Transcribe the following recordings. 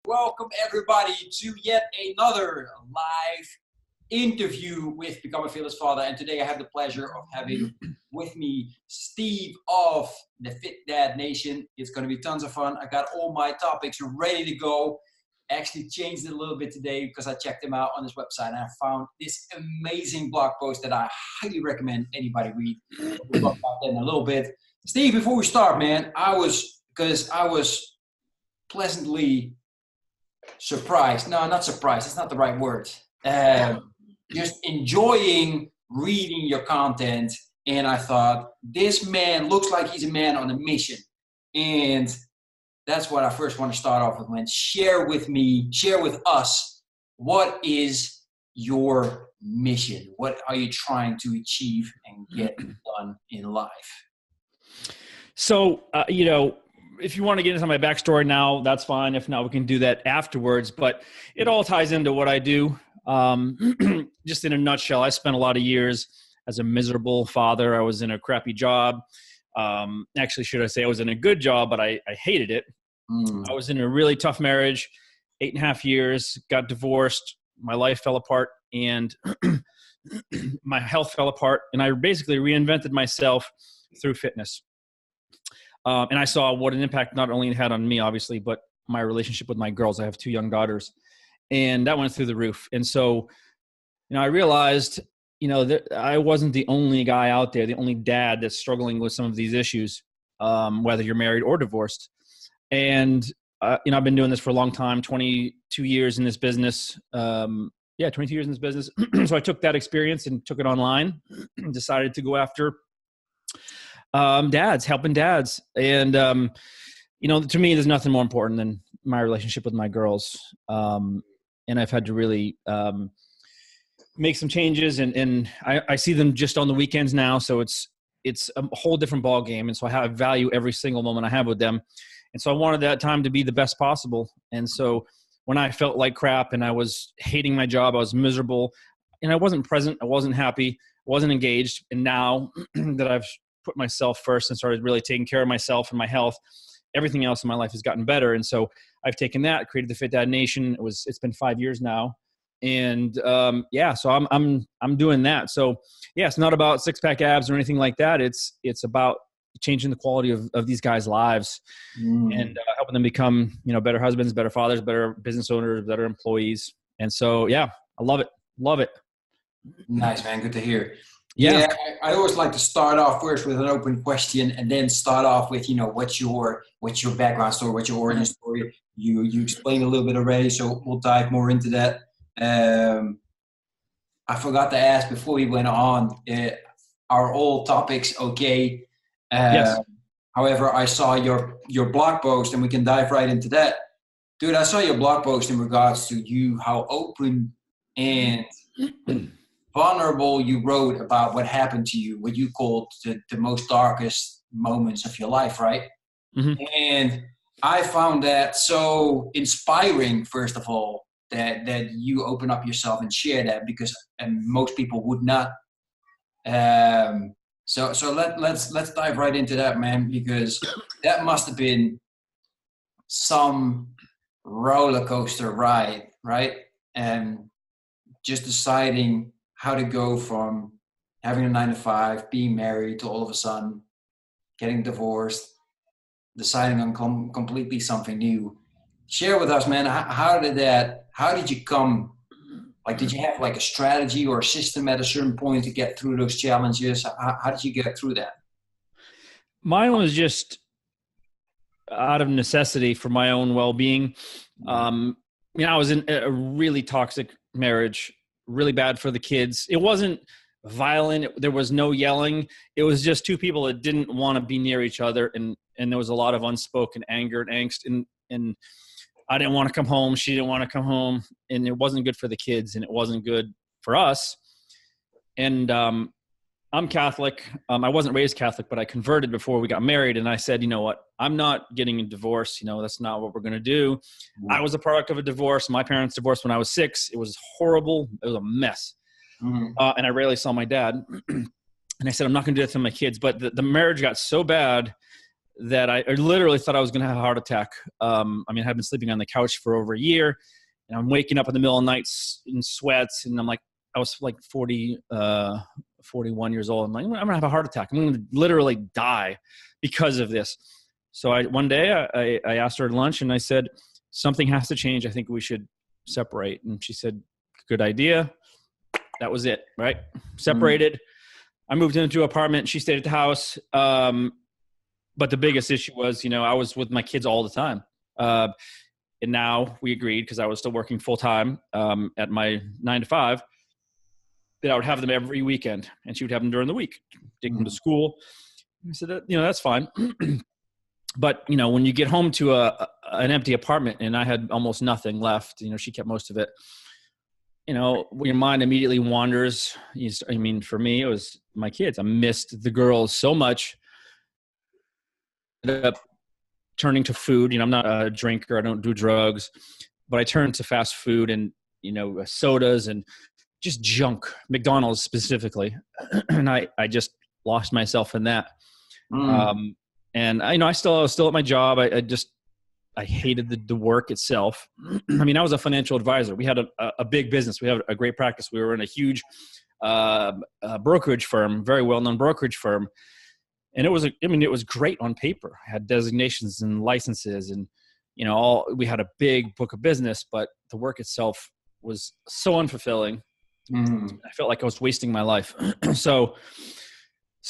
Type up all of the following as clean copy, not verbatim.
Welcome everybody to yet another live interview with Become a Fearless Father. And today I have the pleasure of having with me Steve of the Fit Dad Nation. It's going to be tons of fun. I got all my topics ready to go. Actually changed it a little bit today because I checked them out on his website and I found this amazing blog post that I highly recommend anybody read. We'll talk about that in a little bit. Steve, before we start, man, I was pleasantly surprised. No, not surprised. It's not the right word. Just enjoying reading your content. And I thought, this man looks like he's a man on a mission. And that's what I first want to start off with, man. Share with us, what is your mission? What are you trying to achieve and get done in life? So, if you want to get into my backstory now, that's fine. If not, we can do that afterwards. But it all ties into what I do. Just in a nutshell, I spent a lot of years as a miserable father. I was in a crappy job. Actually, should I say I was in a good job, but I hated it. I was in a really tough marriage, 8.5 years, got divorced. My life fell apart and my health fell apart. And I basically reinvented myself through fitness. And I saw what an impact not only it had on me, obviously, but my relationship with my girls. I have 2 young daughters, and that went through the roof. And so, I realized, that I wasn't the only guy out there, the only dad that's struggling with some of these issues, whether you're married or divorced. And, I've been doing this for a long time, 22 years in this business. 22 years in this business. So I took that experience and took it online, decided to go after helping dads. And, to me, there's nothing more important than my relationship with my girls. And I've had to really make some changes and I see them just on the weekends now. So it's a whole different ball game. And so I value every single moment I have with them. And so I wanted that time to be the best possible. And so when I felt like crap and I was hating my job, I was miserable and I wasn't present. I wasn't happy, wasn't engaged. And now that I've put myself first and started really taking care of myself and my health, everything else in my life has gotten better. And so I've taken that, created the Fit Dad Nation. It's been 5 years now. And so I'm doing that. So yeah, it's not about 6-pack abs or anything like that. It's about changing the quality of these guys' lives and helping them become, better husbands, better fathers, better business owners, better employees. And so, yeah, I love it. Love it. Nice, man. Good to hear. Yeah, I always like to start off first with an open question and then start off with, what's your background story, what's your origin story. You explained a little bit already, so we'll dive more into that. I forgot to ask before we went on, are all topics okay? Yes. However, I saw your blog post and we can dive right into that. Dude, I saw your blog post in regards to how open and vulnerable you wrote about what happened to you, what you called the most darkest moments of your life, right? Mm-hmm. And I found that so inspiring, first of all, that you open up yourself and share that, because most people would not. So let's dive right into that, man, because that must have been some roller coaster ride, right? And just deciding how to go from having a 9-to-5, being married, to all of a sudden getting divorced, deciding on completely something new. Share with us, man. How did you come? Like, did you have like a strategy or a system at a certain point to get through those challenges? How did you get through that? Mine was just out of necessity for my own well-being. I was in a really toxic marriage, really bad for the kids. It wasn't violent. There was no yelling. It was just 2 people that didn't want to be near each other. And there was a lot of unspoken anger and angst. And I didn't want to come home. She didn't want to come home. And it wasn't good for the kids and it wasn't good for us. And I'm Catholic. I wasn't raised Catholic, but I converted before we got married. And I said, you know what? I'm not getting a divorce. That's not what we're going to do. Mm-hmm. I was a product of a divorce. My parents divorced when I was 6. It was horrible. It was a mess. Mm-hmm. And I rarely saw my dad. And I said, I'm not going to do that to my kids. But the marriage got so bad that I literally thought I was going to have a heart attack. I mean, I had been sleeping on the couch for over a year, and I'm waking up in the middle of the night in sweats, and I'm like, I was like 41 years old. I'm like, I'm going to have a heart attack. I'm going to literally die because of this. So one day I asked her at lunch, and I said, something has to change. I think we should separate. And she said, good idea. That was it, right? Separated. I moved into an apartment. She stayed at the house. But the biggest issue was, I was with my kids all the time. And now we agreed, because I was still working full time at my 9 to 5, that I would have them every weekend, and she would have them during the week, take them to school. I said, that's fine. But, when you get home to an empty apartment, and I had almost nothing left, she kept most of it, your mind immediately wanders. For me, it was my kids. I missed the girls so much. Ended up turning to food. I'm not a drinker. I don't do drugs, but I turned to fast food and, sodas and just junk, McDonald's specifically. And I just lost myself in that. And I was still at my job. I hated the work itself. I mean, I was a financial advisor. We had a big business. We had a great practice. We were in a huge brokerage firm, very well-known brokerage firm. And it was great on paper. I had designations and licenses, and, we had a big book of business, but the work itself was so unfulfilling. I felt like I was wasting my life. So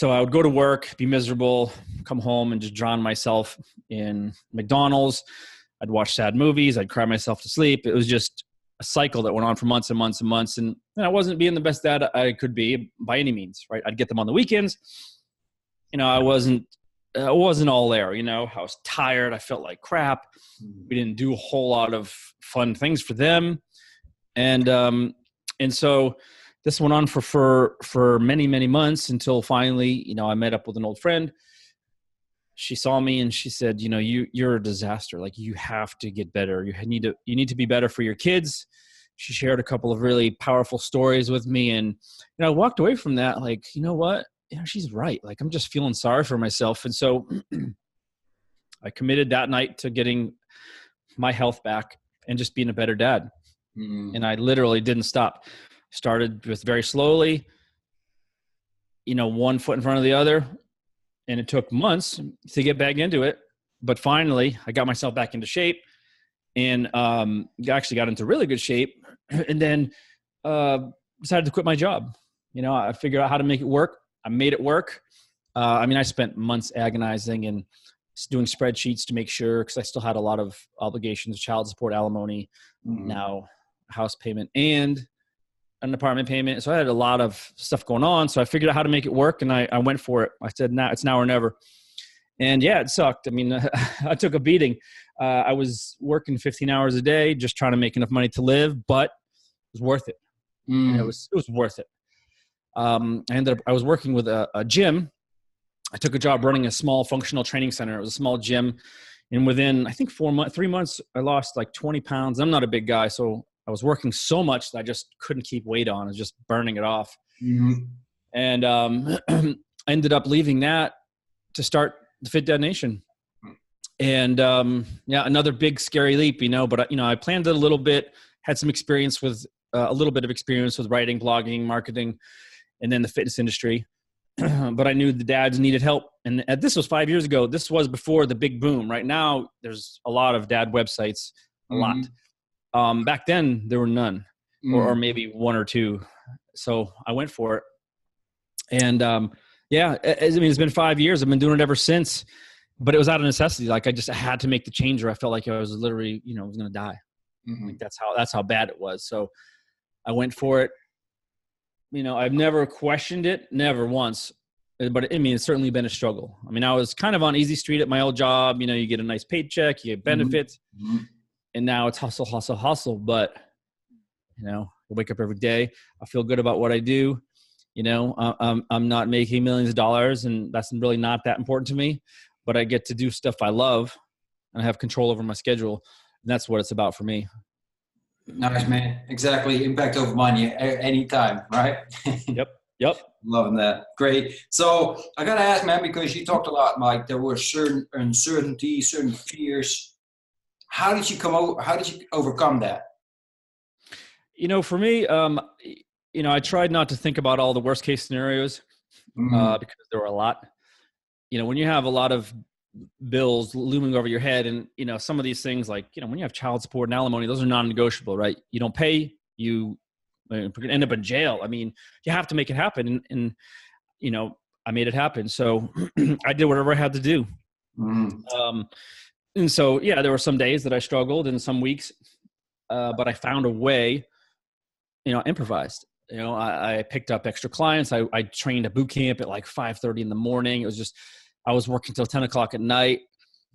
I would go to work, be miserable, come home and just drown myself in McDonald's. I'd watch sad movies. I'd cry myself to sleep. It was just a cycle that went on for months and months and months. And I wasn't being the best dad I could be by any means, right? I'd get them on the weekends. I wasn't all there, I was tired. I felt like crap. We didn't do a whole lot of fun things for them. And so this went on for many, many months until finally, I met up with an old friend. She saw me and she said, you're a disaster. Like, you have to get better. You need to be better for your kids. She shared a couple of really powerful stories with me. And, I walked away from that like, you know what? She's right. Like, I'm just feeling sorry for myself. And so I committed that night to getting my health back and just being a better dad. And I literally didn't stop. Started with very slowly, one foot in front of the other. And it took months to get back into it. But finally, I got myself back into shape and actually got into really good shape. And then decided to quit my job. I figured out how to make it work. I made it work. I spent months agonizing and doing spreadsheets to make sure, because I still had a lot of obligations, child support, alimony, now house payment, and an apartment payment. So I had a lot of stuff going on. So I figured out how to make it work, and I went for it. I said, it's now or never. And yeah, it sucked. I took a beating. I was working 15 hours a day, just trying to make enough money to live, but it was worth it. It was worth it. I was working with a gym. I took a job running a small functional training center. It was a small gym. And within, I think 3 months, I lost like 20 pounds. I'm not a big guy, so I was working so much that I just couldn't keep weight on. I was just burning it off. And I ended up leaving that to start the Fit Dad Nation. And another big scary leap, but I planned it a little bit, had some experience with a little bit of experience with writing, blogging, marketing, and then the fitness industry. But I knew the dads needed help. And this was 5 years ago. This was before the big boom. Right now, there's a lot of dad websites, a lot. Back then, there were none, or maybe one or two. So I went for it. And it's been 5 years. I've been doing it ever since. But it was out of necessity. Like, I had to make the change, or I felt like I was literally, I was going to die. Like, that's how bad it was. So I went for it. I've never questioned it, never once. But it's certainly been a struggle. I was kind of on easy street at my old job. You get a nice paycheck, you get benefits. And now it's hustle, hustle, hustle. But, I wake up every day. I feel good about what I do. I'm not making millions of dollars, and that's really not that important to me. But I get to do stuff I love, and I have control over my schedule. And that's what it's about for me. Nice, man. Exactly. Impact over money anytime, right? Yep. Yep. Loving that. Great. So I gotta ask, man, because you talked a lot, Mike. There were certain uncertainties, certain fears. How did you come over? How did you overcome that? For me, I tried not to think about all the worst case scenarios Mm, because there were a lot. When you have a lot of bills looming over your head, and some of these things, like when you have child support and alimony, those are non-negotiable, right? You don't pay, you end up in jail. I mean, you have to make it happen, and I made it happen. So I did whatever I had to do. mm, And so, yeah, there were some days that I struggled and some weeks, but I found a way, improvised. I picked up extra clients. I trained a boot camp at like 5:30 in the morning. It was just, I was working till 10 o'clock at night,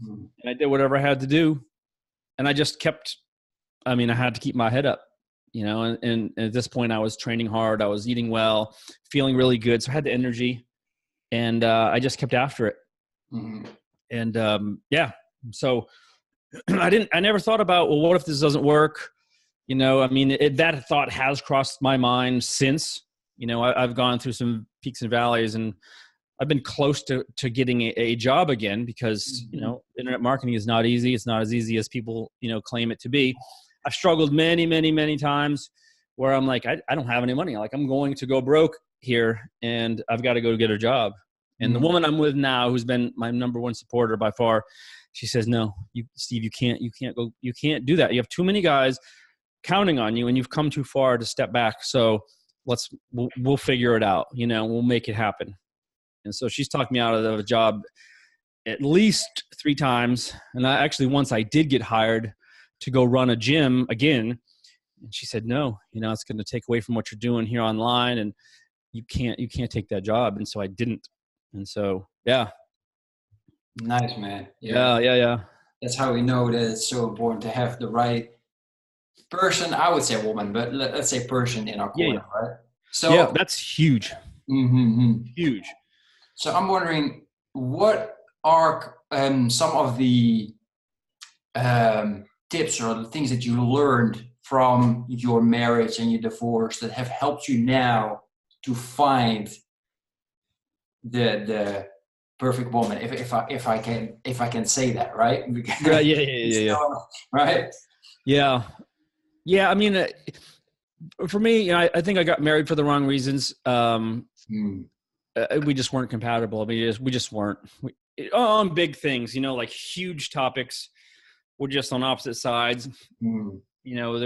mm, and I did whatever I had to do. And I just kept, I had to keep my head up, and at this point I was training hard. I was eating well, feeling really good. So I had the energy, and I just kept after it. mm, And yeah, so I never thought about, well, what if this doesn't work? That thought has crossed my mind since. I've gone through some peaks and valleys, and I've been close to getting a job again because, internet marketing is not easy. It's not as easy as people, claim it to be. I've struggled many, many, many times where I'm like, I don't have any money. Like, I'm going to go broke here, and I've got to go get a job. And the mm. woman I'm with now, who's been my number one supporter by far, she says, no, Steve, you can't do that. You have too many guys counting on you, and you've come too far to step back. So we'll figure it out. We'll make it happen. And so she's talked me out of a job at least 3 times. And once I did get hired to go run a gym again. And she said, no, it's going to take away from what you're doing here online, and you can't take that job. And so I didn't. And so, yeah. Nice, man. Yeah. That's how we know that it's so important to have the right person. I would say woman, but let's say person in our corner, right? So, yeah, that's huge. mm-hmm. Huge. So I'm wondering, what are some of the tips or the things that you learned from your marriage and your divorce that have helped you now to find the perfect woman, if I can say that, right? Yeah. Right. Yeah. For me, I think I got married for the wrong reasons. We just weren't compatible. We just weren't on big things, like huge topics. We're just on opposite sides. There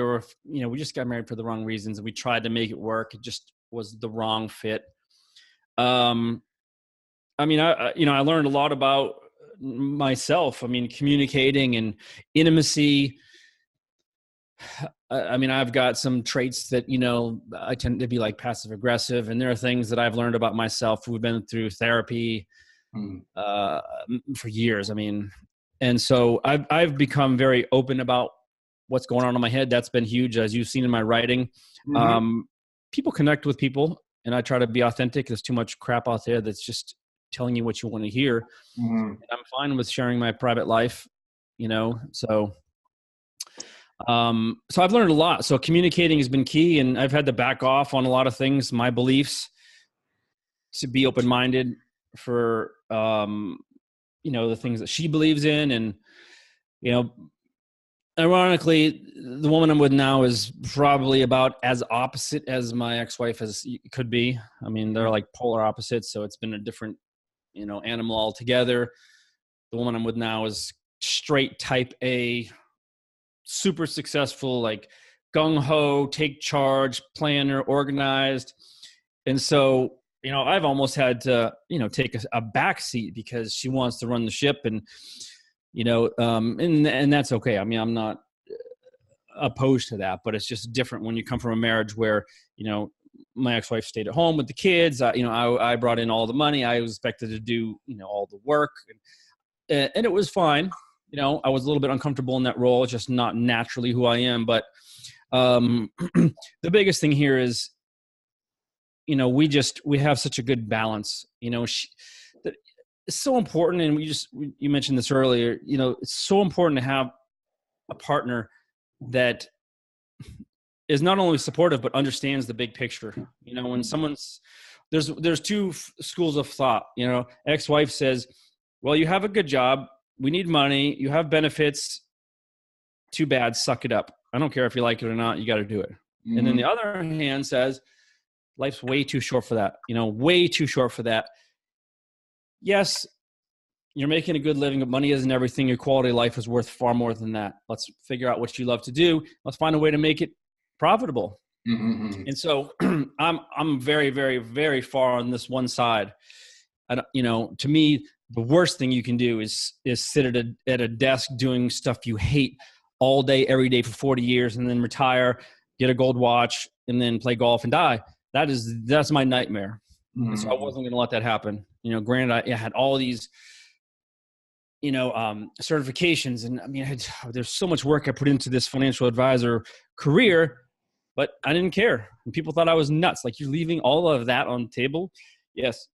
were, we just got married for the wrong reasons, and we tried to make it work. It just was the wrong fit. I learned a lot about myself. Communicating and intimacy. I've got some traits that, I tend to be like passive aggressive, and there are things that I've learned about myself. We've been through therapy for years. And so I've become very open about what's going on in my head. That's been huge, as you've seen in my writing. People connect with people, and I try to be authentic. There's too much crap out there that's just telling you what you want to hear. And I'm fine with sharing my private life, so I've learned a lot. So communicating has been key, and I've had to back off on a lot of things, my beliefs, to be open-minded for, the things that she believes in. And, ironically, the woman I'm with now is probably about as opposite as my ex-wife as could be. They're like polar opposites. So it's been a different, animal altogether. The woman I'm with now is straight type A, super successful, like gung-ho, take charge, planner, organized. And so, I've almost had to, take a back seat because she wants to run the ship, and, and that's okay. I'm not opposed to that, but it's just different when you come from a marriage where, my ex-wife stayed at home with the kids. I brought in all the money. I was expected to do, all the work, and it was fine. I was a little bit uncomfortable in that role. It's just not naturally who I am. But the biggest thing here is, we have such a good balance. It's so important. And you mentioned this earlier, it's so important to have a partner that is not only supportive, but understands the big picture. When someone's there's two schools of thought. Ex-wife says, well, you have a good job. We need money. You have benefits. Too bad. Suck it up. I don't care if you like it or not. You got to do it. And then the other hand says, life's way too short for that. Way too short for that. Yes, you're making a good living, but money isn't everything. Your quality of life is worth far more than that. Let's figure out what you love to do. Let's find a way to make it profitable. And so I'm very, very, very far on this one side. To me, the worst thing you can do is sit at a desk doing stuff you hate all day, every day for 40 years, and then retire, get a gold watch, and then play golf and die. That's my nightmare. And so I wasn't going to let that happen. Granted, I had all these, certifications, and there's so much work I put into this financial advisor career, but I didn't care. And people thought I was nuts. Like, you're leaving all of that on the table? Yes.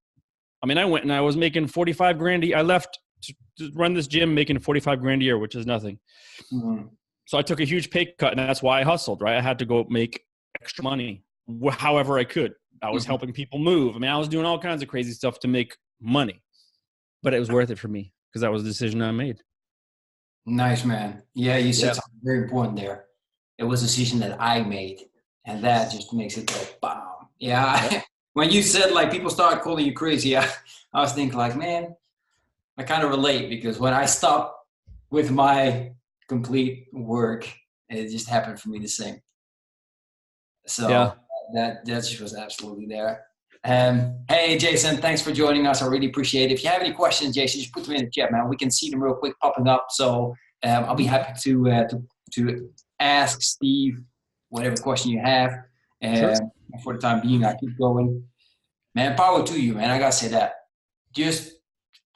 I went and I was making 45 grand. I left to run this gym making 45 grand a year, which is nothing. So I took a huge pay cut, and that's why I hustled, right? I had to go make extra money however I could. I was helping people move. I was doing all kinds of crazy stuff to make money, but it was worth it for me because that was the decision I made. Nice, man. Yeah, you said something very important there. It was a decision that I made, and that just makes it go bam. Yeah. When you said, like, people start calling you crazy, I was thinking, like, man, I kind of relate, because when I stopped with my complete work, it just happened for me the same. So that just was absolutely there. Hey, Jason, thanks for joining us. I really appreciate it. If you have any questions, Jason, just put them in the chat, man. We can see them real quick popping up. So I'll be happy to ask Steve whatever question you have. Sure. For the time being, I keep going. Man, power to you, man. I got to say that. Just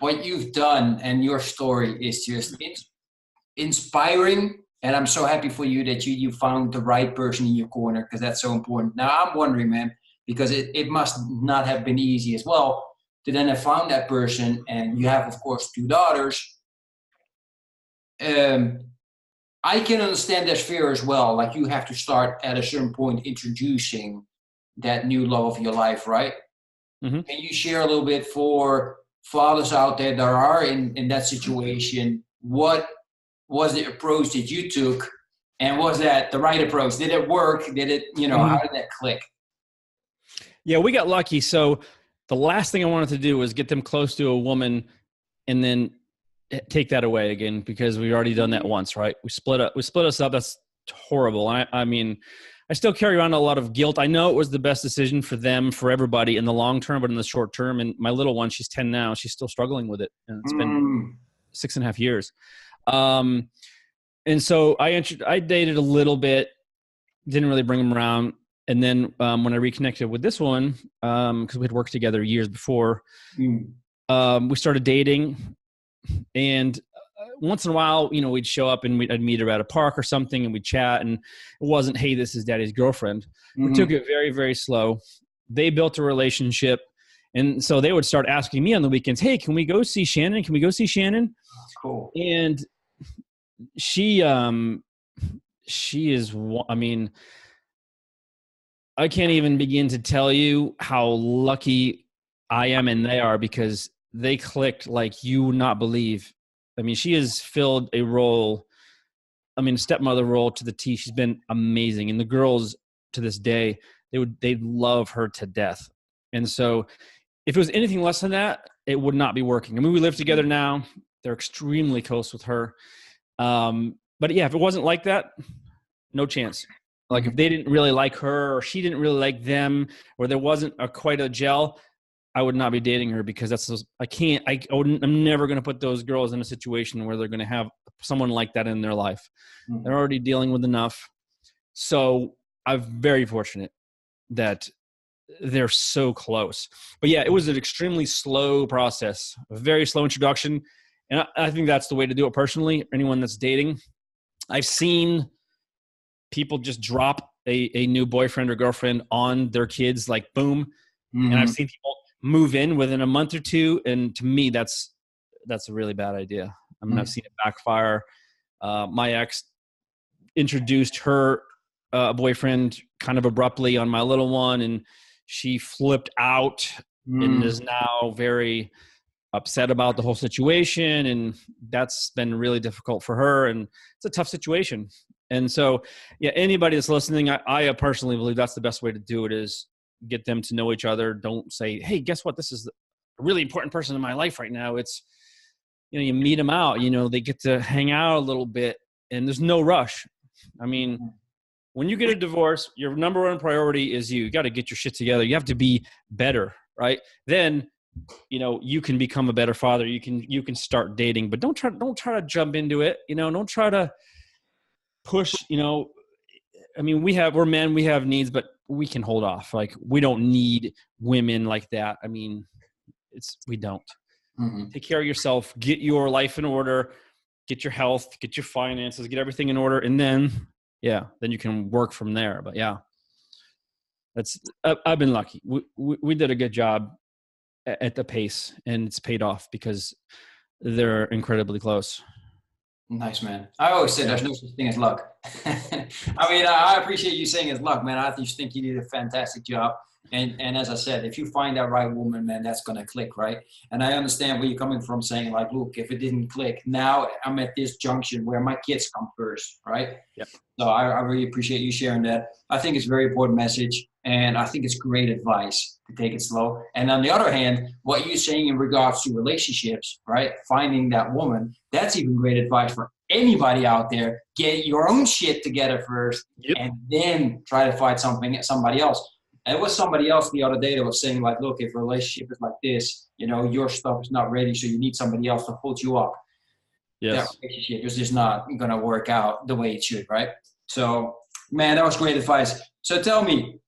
what you've done and your story is just inspiring. And I'm so happy for you that you found the right person in your corner, because that's so important. Now, I'm wondering, man, because it must not have been easy as well to then have found that person. And you have, of course, 2 daughters. I can understand that fear as well. Like, you have to start at a certain point introducing that new love of your life, right? Can you share a little bit for fathers out there that are in that situation? What was the approach that you took, and was that the right approach? Did it work? Did it, how did that click? Yeah, we got lucky. So the last thing I wanted to do was get them close to a woman and then take that away again, because we've already done that once, right? We split us up. That's horrible. I still carry around a lot of guilt. I know it was the best decision for them, for everybody in the long term, but in the short term, and my little one, she's 10 now, she's still struggling with it. And it's been 6.5 years. And so I dated a little bit, didn't really bring them around. And then when I reconnected with this one, because we had worked together years before, we started dating. And once in a while, we'd show up and I'd meet her at a park or something, and we'd chat. And it wasn't, hey, this is daddy's girlfriend. We took it very, very slow. They built a relationship. And so they would start asking me on the weekends, hey, can we go see Shannon? Can we go see Shannon? Cool. And she is, I can't even begin to tell you how lucky I am and they are, because they clicked like you would not believe. She has filled a role, a stepmother role to the T. She's been amazing. And the girls to this day, they'd love her to death. And so if it was anything less than that, it would not be working. We live together now. They're extremely close with her. But yeah, if it wasn't like that, no chance. Like, if they didn't really like her, or she didn't really like them, or there wasn't quite a gel, I would not be dating her, because I'm never going to put those girls in a situation where they're going to have someone like that in their life. They're already dealing with enough. So I'm very fortunate that they're so close. But yeah, it was an extremely slow process, a very slow introduction. And I think that's the way to do it personally. Anyone that's dating, I've seen people just drop a new boyfriend or girlfriend on their kids, like boom. And I've seen people move in within a month or two. And to me, that's a really bad idea. I've seen it backfire. My ex introduced her boyfriend kind of abruptly on my little one, and she flipped out and Mm. is now very upset about the whole situation. And that's been really difficult for her. And it's a tough situation. And so, yeah, anybody that's listening, I personally believe that's the best way to do it, is get them to know each other. Don't say, hey, guess what? This is a really important person in my life right now. It's, you meet them out, they get to hang out a little bit, and there's no rush. I mean, when you get a divorce, your number one priority is you got to get your shit together. You have to be better, right? Then, you can become a better father. You can start dating, but don't try to jump into it. Don't try to push, I mean, we're men, we have needs, but we can hold off. Like, we don't need women like that. I mean, we don't. Mm-hmm. Take care of yourself, get your life in order, get your health, get your finances, get everything in order. And then you can work from there. But I've been lucky. We did a good job at the pace, and it's paid off because they're incredibly close. Nice, man. I always say there's no such thing as luck. I mean, I appreciate you saying it's luck, man. I just think you did a fantastic job. And as I said, if you find that right woman, man, that's going to click, right? And I understand where you're coming from, saying like, look, if it didn't click, now I'm at this junction where my kids come first, right? Yep. So I really appreciate you sharing that. I think it's a very important message, and I think it's great advice to take it slow. And on the other hand, what you're saying in regards to relationships, right? Finding that woman, that's even great advice for anybody out there. Get your own shit together first, and then try to find somebody else. And it was somebody else the other day that was saying like, look, if a relationship is like this, your stuff is not ready, so you need somebody else to hold you up. Yes. That relationship is just not going to work out the way it should, right? So, man, that was great advice. So tell me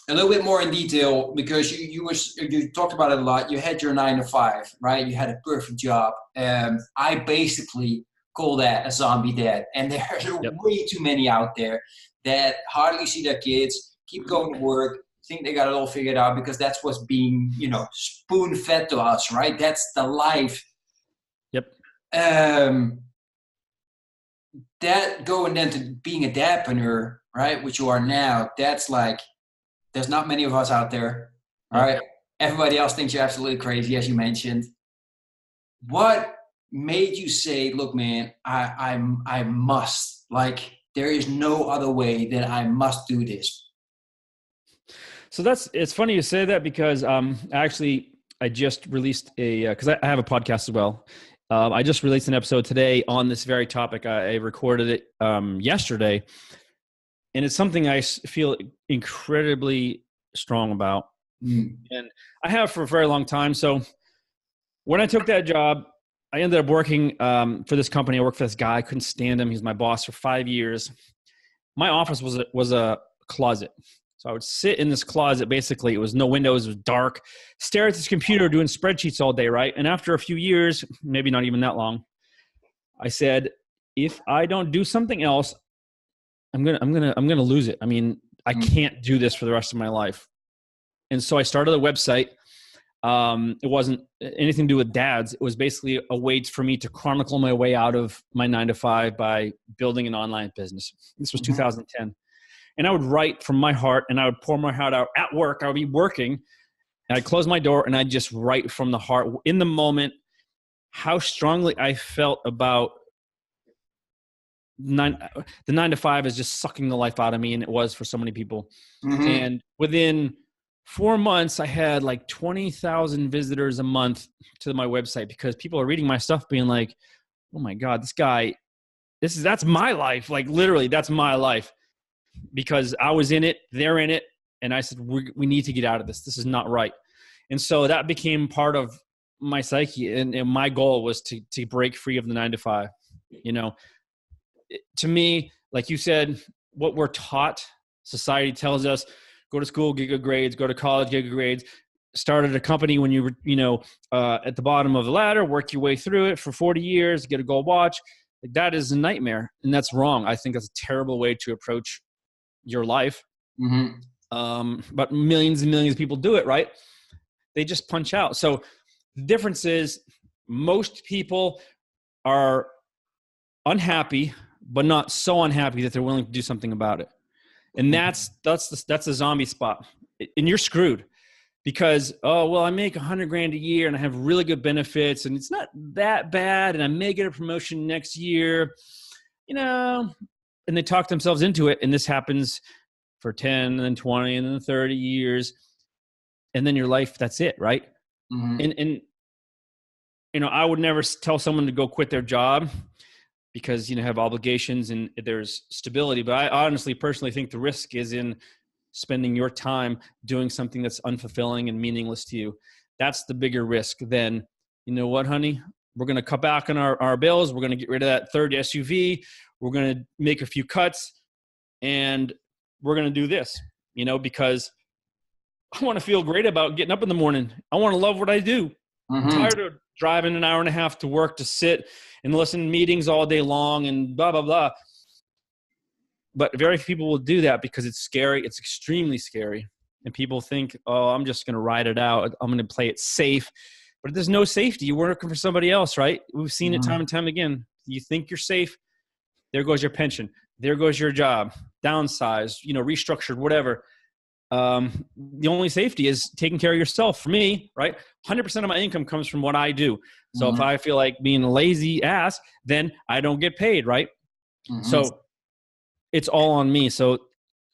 a little bit more in detail, because you talked about it a lot. You had your 9 to 5, right? You had a perfect job. I basically call that a zombie dad. And there's way too many out there that hardly see their kids, keep going to work, think they got it all figured out, because that's what's being, spoon fed to us, right? That's the life. Yep. That going then to being a dadpreneur, right, which you are now, that's like, there's not many of us out there, all right? Everybody else thinks you're absolutely crazy, as you mentioned. What made you say, look, man, I must, like, there is no other way that I must do this? So it's funny you say that, because I just released because I have a podcast as well. I just released an episode today on this very topic. I recorded it yesterday, and it's something I feel incredibly strong about. And I have for a very long time. So when I took that job, I ended up working for this company. I worked for this guy. I couldn't stand him. He was my boss for 5 years. My office was a closet. So I would sit in this closet. Basically, it was no windows. It was dark. Stare at this computer doing spreadsheets all day, right? And after a few years, maybe not even that long, I said, if I don't do something else, I'm gonna lose it. I mean, I can't do this for the rest of my life. And so I started a website. It wasn't anything to do with dads. It was basically a way for me to chronicle my way out of my 9 to 5 by building an online business. This was 2010. And I would write from my heart, and I would pour my heart out at work. I would be working, and I'd close my door, and I'd just write from the heart in the moment how strongly I felt about the 9 to 5 is just sucking the life out of me. And it was for so many people. And within 4 months, I had like 20,000 visitors a month to my website, because people are reading my stuff being like, oh my God, this guy, that's my life. Like, literally, that's my life, because I was in it, they're in it. And I said, we need to get out of this. This is not right. And so that became part of my psyche. And my goal was to break free of the 9 to 5. To me, like you said, what we're taught, society tells us, go to school, get good grades, go to college, get good grades, started a company when you were, at the bottom of the ladder, work your way through it for 40 years, get a gold watch. Like, that is a nightmare. And that's wrong. I think that's a terrible way to approach your life. But millions and millions of people do it, right? They just punch out. So the difference is, most people are unhappy, but not so unhappy that they're willing to do something about it. And that's the zombie spot. and you're screwed because, oh, well, I make $100,000 a year and I have really good benefits and it's not that bad. And I may get a promotion next year, and they talk themselves into it. And this happens for 10 and then 20 and then 30 years. And then your life, that's it. Right. Mm-hmm. And I would never tell someone to go quit their job because, have obligations and there's stability. But I honestly, personally think the risk is in spending your time doing something that's unfulfilling and meaningless to you. That's the bigger risk than, you know what, honey, we're going to cut back on our bills. We're going to get rid of that third SUV. We're going to make a few cuts and we're going to do this, because I want to feel great about getting up in the morning. I want to love what I do. Mm-hmm. I'm tired of driving an hour and a half to work to sit and listen to meetings all day long and blah, blah, blah. But very few people will do that because it's scary. It's extremely scary. And people think, oh, I'm just going to ride it out. I'm going to play it safe. But there's no safety. You're working for somebody else, right? We've seen it time and time again. You think you're safe. There goes your pension. There goes your job. Downsized, restructured, whatever. The only safety is taking care of yourself. For me, right? 100% of my income comes from what I do. So if I feel like being a lazy ass, then I don't get paid, right? So it's all on me. So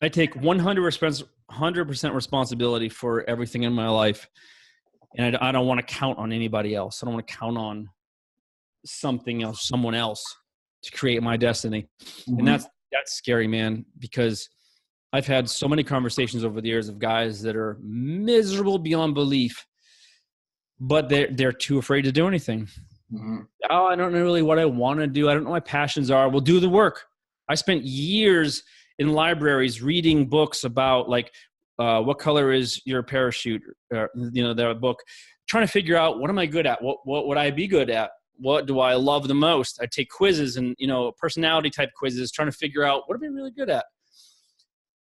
I take 100% responsibility for everything in my life. And I don't want to count on anybody else. I don't want to count on something else, someone else to create my destiny. And that's scary, man, because I've had so many conversations over the years of guys that are miserable beyond belief, but they're too afraid to do anything. Oh, I don't know really what I want to do. I don't know what my passions are. Well, do the work. I spent years in libraries reading books about what color is your parachute, the book, trying to figure out what am I good at? What would I be good at? What do I love the most? I take quizzes and, personality type quizzes, trying to figure out what am I really good at?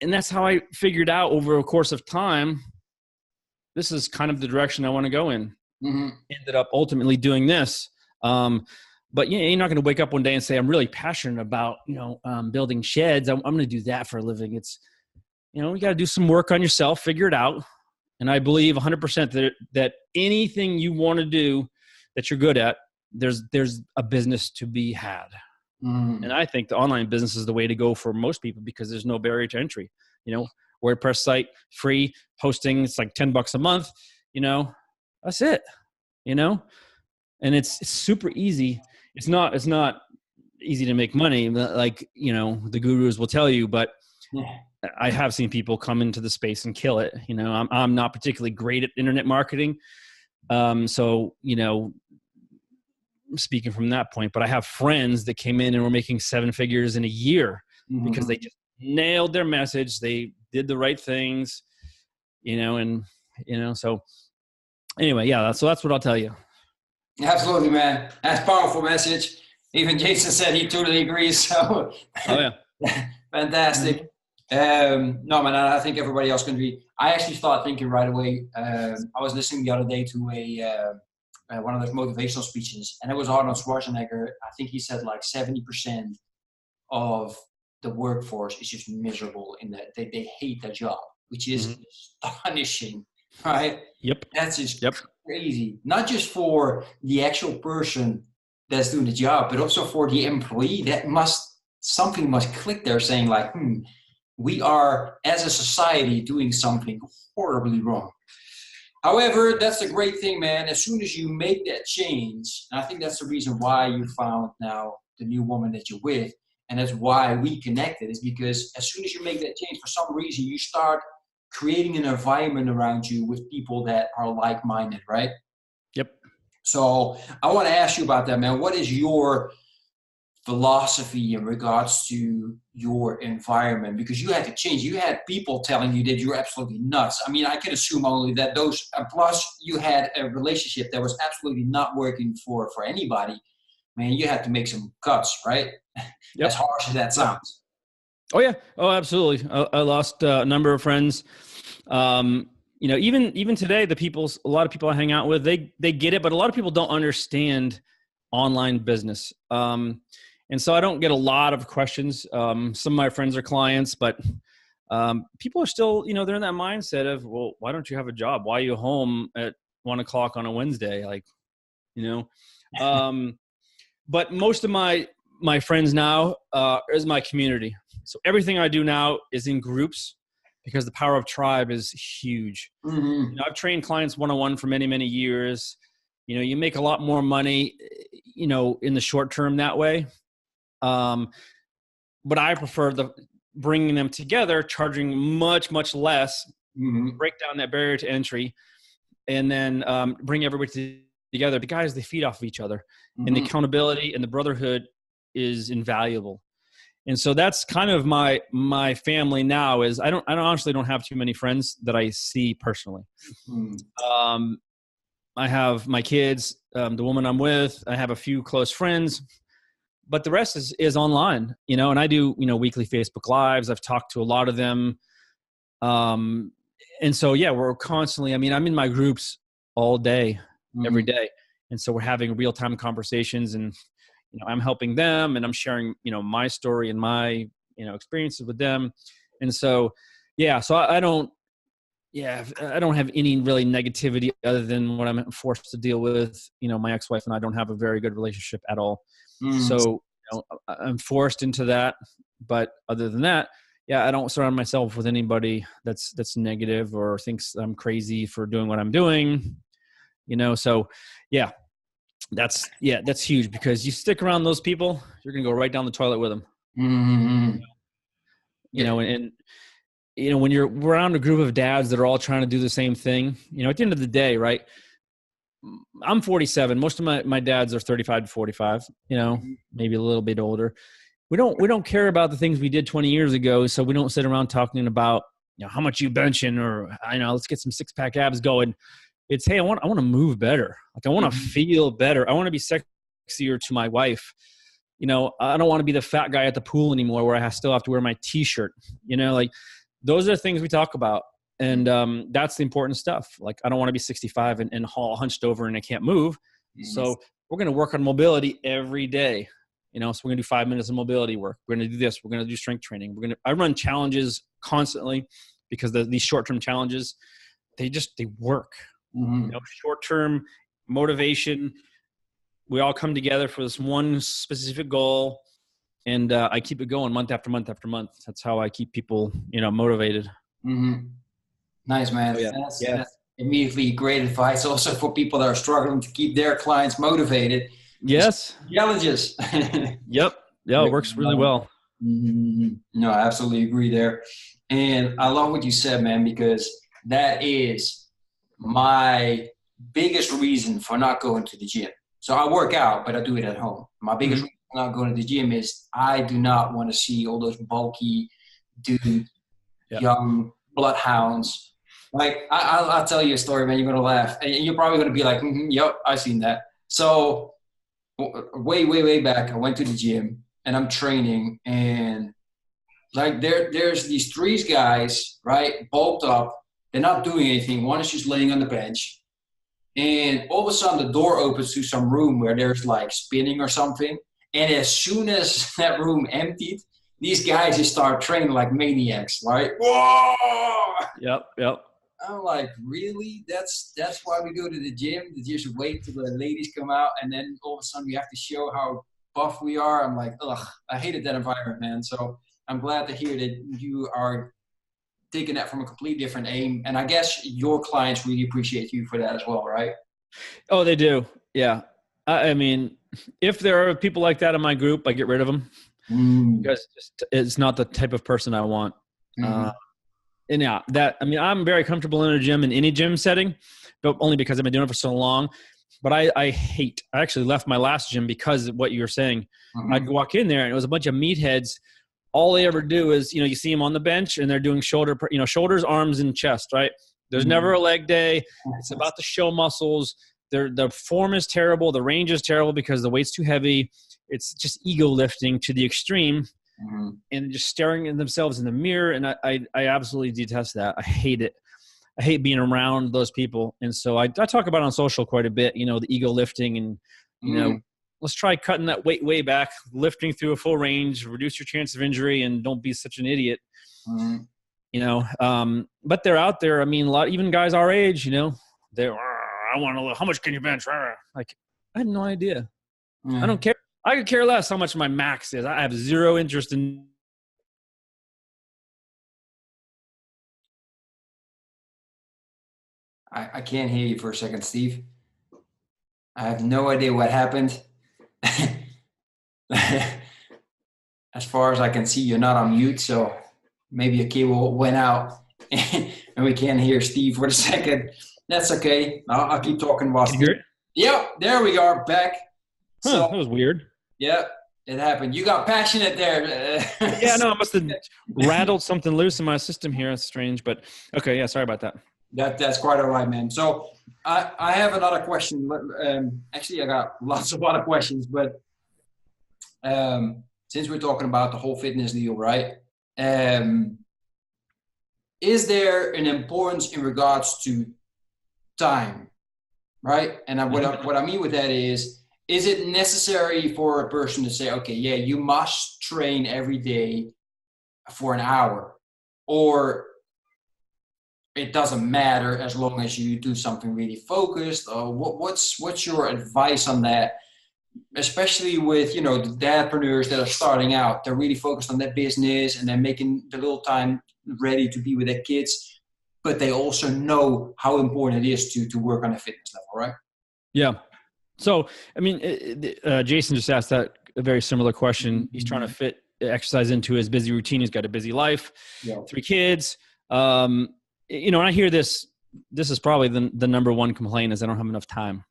And that's how I figured out over a course of time, this is kind of the direction I want to go in. Ended up ultimately doing this. But you're not going to wake up one day and say, I'm really passionate about, building sheds. I'm going to do that for a living. It's, you got to do some work on yourself, figure it out. And I believe 100% that anything you want to do that you're good at, there's a business to be had. And I think the online business is the way to go for most people because there's no barrier to entry. WordPress site, free hosting. It's like $10 a month, that's it, and it's super easy. It's not easy to make money like, the gurus will tell you, but I have seen people come into the space and kill it. I'm not particularly great at internet marketing. So, speaking from that point, but I have friends that came in and were making 7 figures in a year because they just nailed their message. They did the right things, so anyway, yeah, so that's what I'll tell you. Absolutely, man. That's a powerful message. Even Jason said he totally agrees. So, oh yeah, fantastic. No, man, I think everybody else can agree. I actually started thinking right away. I was listening the other day to one of those motivational speeches, and it was Arnold Schwarzenegger. I think he said 70% of the workforce is just miserable in that they hate their job, which is astonishing, right? Yep. That's just crazy. Not just for the actual person that's doing the job, but also for the employee. Something must click there saying we are as a society doing something horribly wrong. However, that's the great thing, man. As soon as you make that change, and I think that's the reason why you found now the new woman that you're with, and that's why we connected, is because as soon as you make that change, for some reason, you start creating an environment around you with people that are like-minded, right? Yep. So I want to ask you about that, man. What is your philosophy in regards to your environment? Because you had to change. You had people telling you that you're absolutely nuts. I mean, I can assume only that those, plus you had a relationship that was absolutely not working for anybody. Man, you had to make some cuts, right? Yep. As harsh as that sounds. Oh yeah. Oh, absolutely. I lost a number of friends. Even today, a lot of people I hang out with, they get it, but a lot of people don't understand online business. And so I don't get a lot of questions. Some of my friends are clients, but people are still, they're in that mindset of, well, why don't you have a job? Why are you home at 1:00 on a Wednesday? Like, but most of my friends now is my community. So everything I do now is in groups because the power of tribe is huge. Mm-hmm. I've trained clients one-on-one for many, many years. You make a lot more money, in the short term that way. But I prefer bringing them together, charging much, much less, Mm-hmm. break down that barrier to entry, and then bring everybody together. The guys, they feed off of each other, and the accountability and the brotherhood is invaluable. And so that's kind of my family now. Is I honestly don't have too many friends that I see personally. Mm-hmm. I have my kids, the woman I'm with. I have a few close friends, but the rest is online. And I do weekly Facebook Lives. I've talked to a lot of them, and so yeah, we're constantly. I mean, I'm in my groups all day, every day, and so we're having real-time conversations, and I'm helping them, and I'm sharing my story and my experiences with them, and so yeah, so I don't. Yeah, I don't have any really negativity other than what I'm forced to deal with. My ex-wife and I don't have a very good relationship at all. Mm-hmm. So I'm forced into that. But other than that, yeah, I don't surround myself with anybody that's negative or thinks I'm crazy for doing what I'm doing. So yeah, that's huge, because you stick around those people, you're gonna go right down the toilet with them. Mm-hmm. And when you're around a group of dads that are all trying to do the same thing, at the end of the day, right? I'm 47. Most of my dads are 35 to 45, maybe a little bit older. We don't care about the things we did 20 years ago. So we don't sit around talking about, how much you benching, or, let's get some 6-pack abs going. It's, hey, I want to move better. Like, I want to feel better. I want to be sexier to my wife. I don't want to be the fat guy at the pool anymore where I still have to wear my t-shirt, like, those are the things we talk about. And that's the important stuff. Like, I don't want to be 65 and hunched over and I can't move. So we're going to work on mobility every day. So we're going to do 5 minutes of mobility work. We're going to do this. We're going to do strength training. I run challenges constantly because these short-term challenges, they work. Short-term motivation. We all come together for this one specific goal. And I keep it going month after month after month. That's how I keep people, motivated. Mm-hmm. Nice, man. Oh, yeah. That's immediately great advice also for people that are struggling to keep their clients motivated. Yes. Challenges. Yep. Yeah, it works really well. Mm-hmm. No, I absolutely agree there. And I love what you said, man, because that is my biggest reason for not going to the gym. So I work out, but I do it at home. My biggest reason for not going to the gym is I do not want to see all those bulky dudes, young bloodhounds. Like, I'll tell you a story, man. You're going to laugh. And you're probably going to be like, yep, I've seen that. So way back, I went to the gym and I'm training. And like there's these 3 guys, right, bulked up. They're not doing anything. One is just laying on the bench. And all of a sudden, the door opens to some room where there's like spinning or something. And as soon as that room emptied, these guys just start training like maniacs, right? Whoa! Yep. I'm like, really? That's why we go to the gym? To just wait till the ladies come out, and then all of a sudden we have to show how buff we are. I'm like, ugh, I hated that environment, man. So I'm glad to hear that you are taking that from a completely different aim. And I guess your clients really appreciate you for that as well, right? Oh, they do. Yeah. I mean, if there are people like that in my group, I get rid of them because it's not the type of person I want. And yeah, I'm very comfortable in a gym, in any gym setting, but only because I've been doing it for so long. But I actually left my last gym because of what you were saying. I'd walk in there and it was a bunch of meatheads. All they ever do is, you see them on the bench and they're doing shoulders, arms, and chest, right? There's never a leg day. It's about to show muscles. The form is terrible. The range is terrible because the weight's too heavy. It's just ego lifting to the extreme and just staring at themselves in the mirror. And I absolutely detest that. I hate it. I hate being around those people. And so I talk about it on social quite a bit, the ego lifting and, let's try cutting that weight way back, lifting through a full range, reduce your chance of injury, and don't be such an idiot. But they're out there. I mean, even guys our age, they're, I want to, how much can you bench? Like, I have no idea. I don't care. I could care less how much my max is. I have zero interest in. I can't hear you for a second, Steve. I have no idea what happened. As far as I can see, you're not on mute, so maybe a cable went out and we can't hear Steve for a second. That's okay. I'll keep talking while Steve. Hear it? Yep, there we are, back. So that was weird. Yeah, it happened. You got passionate there. Yeah, no, I must have rattled something loose in my system here. It's strange, but okay. Yeah, sorry about that. That's quite all right, man. So I have another question. Actually, I got lots of other questions, but since we're talking about the whole fitness deal, right? Is there an importance in regards to time, right? And what I mean with that is it necessary for a person to say, okay, yeah, you must train every day for an hour, or it doesn't matter as long as you do something really focused? Or what's your advice on that? Especially with, the dadpreneurs that are starting out, they're really focused on their business and they're making the little time ready to be with their kids, but they also know how important it is to work on a fitness level, right? Yeah. So, I mean, Jason just asked that a very similar question. He's trying to fit exercise into his busy routine. He's got a busy life, 3 kids. And I hear this is probably the number one complaint is I don't have enough time.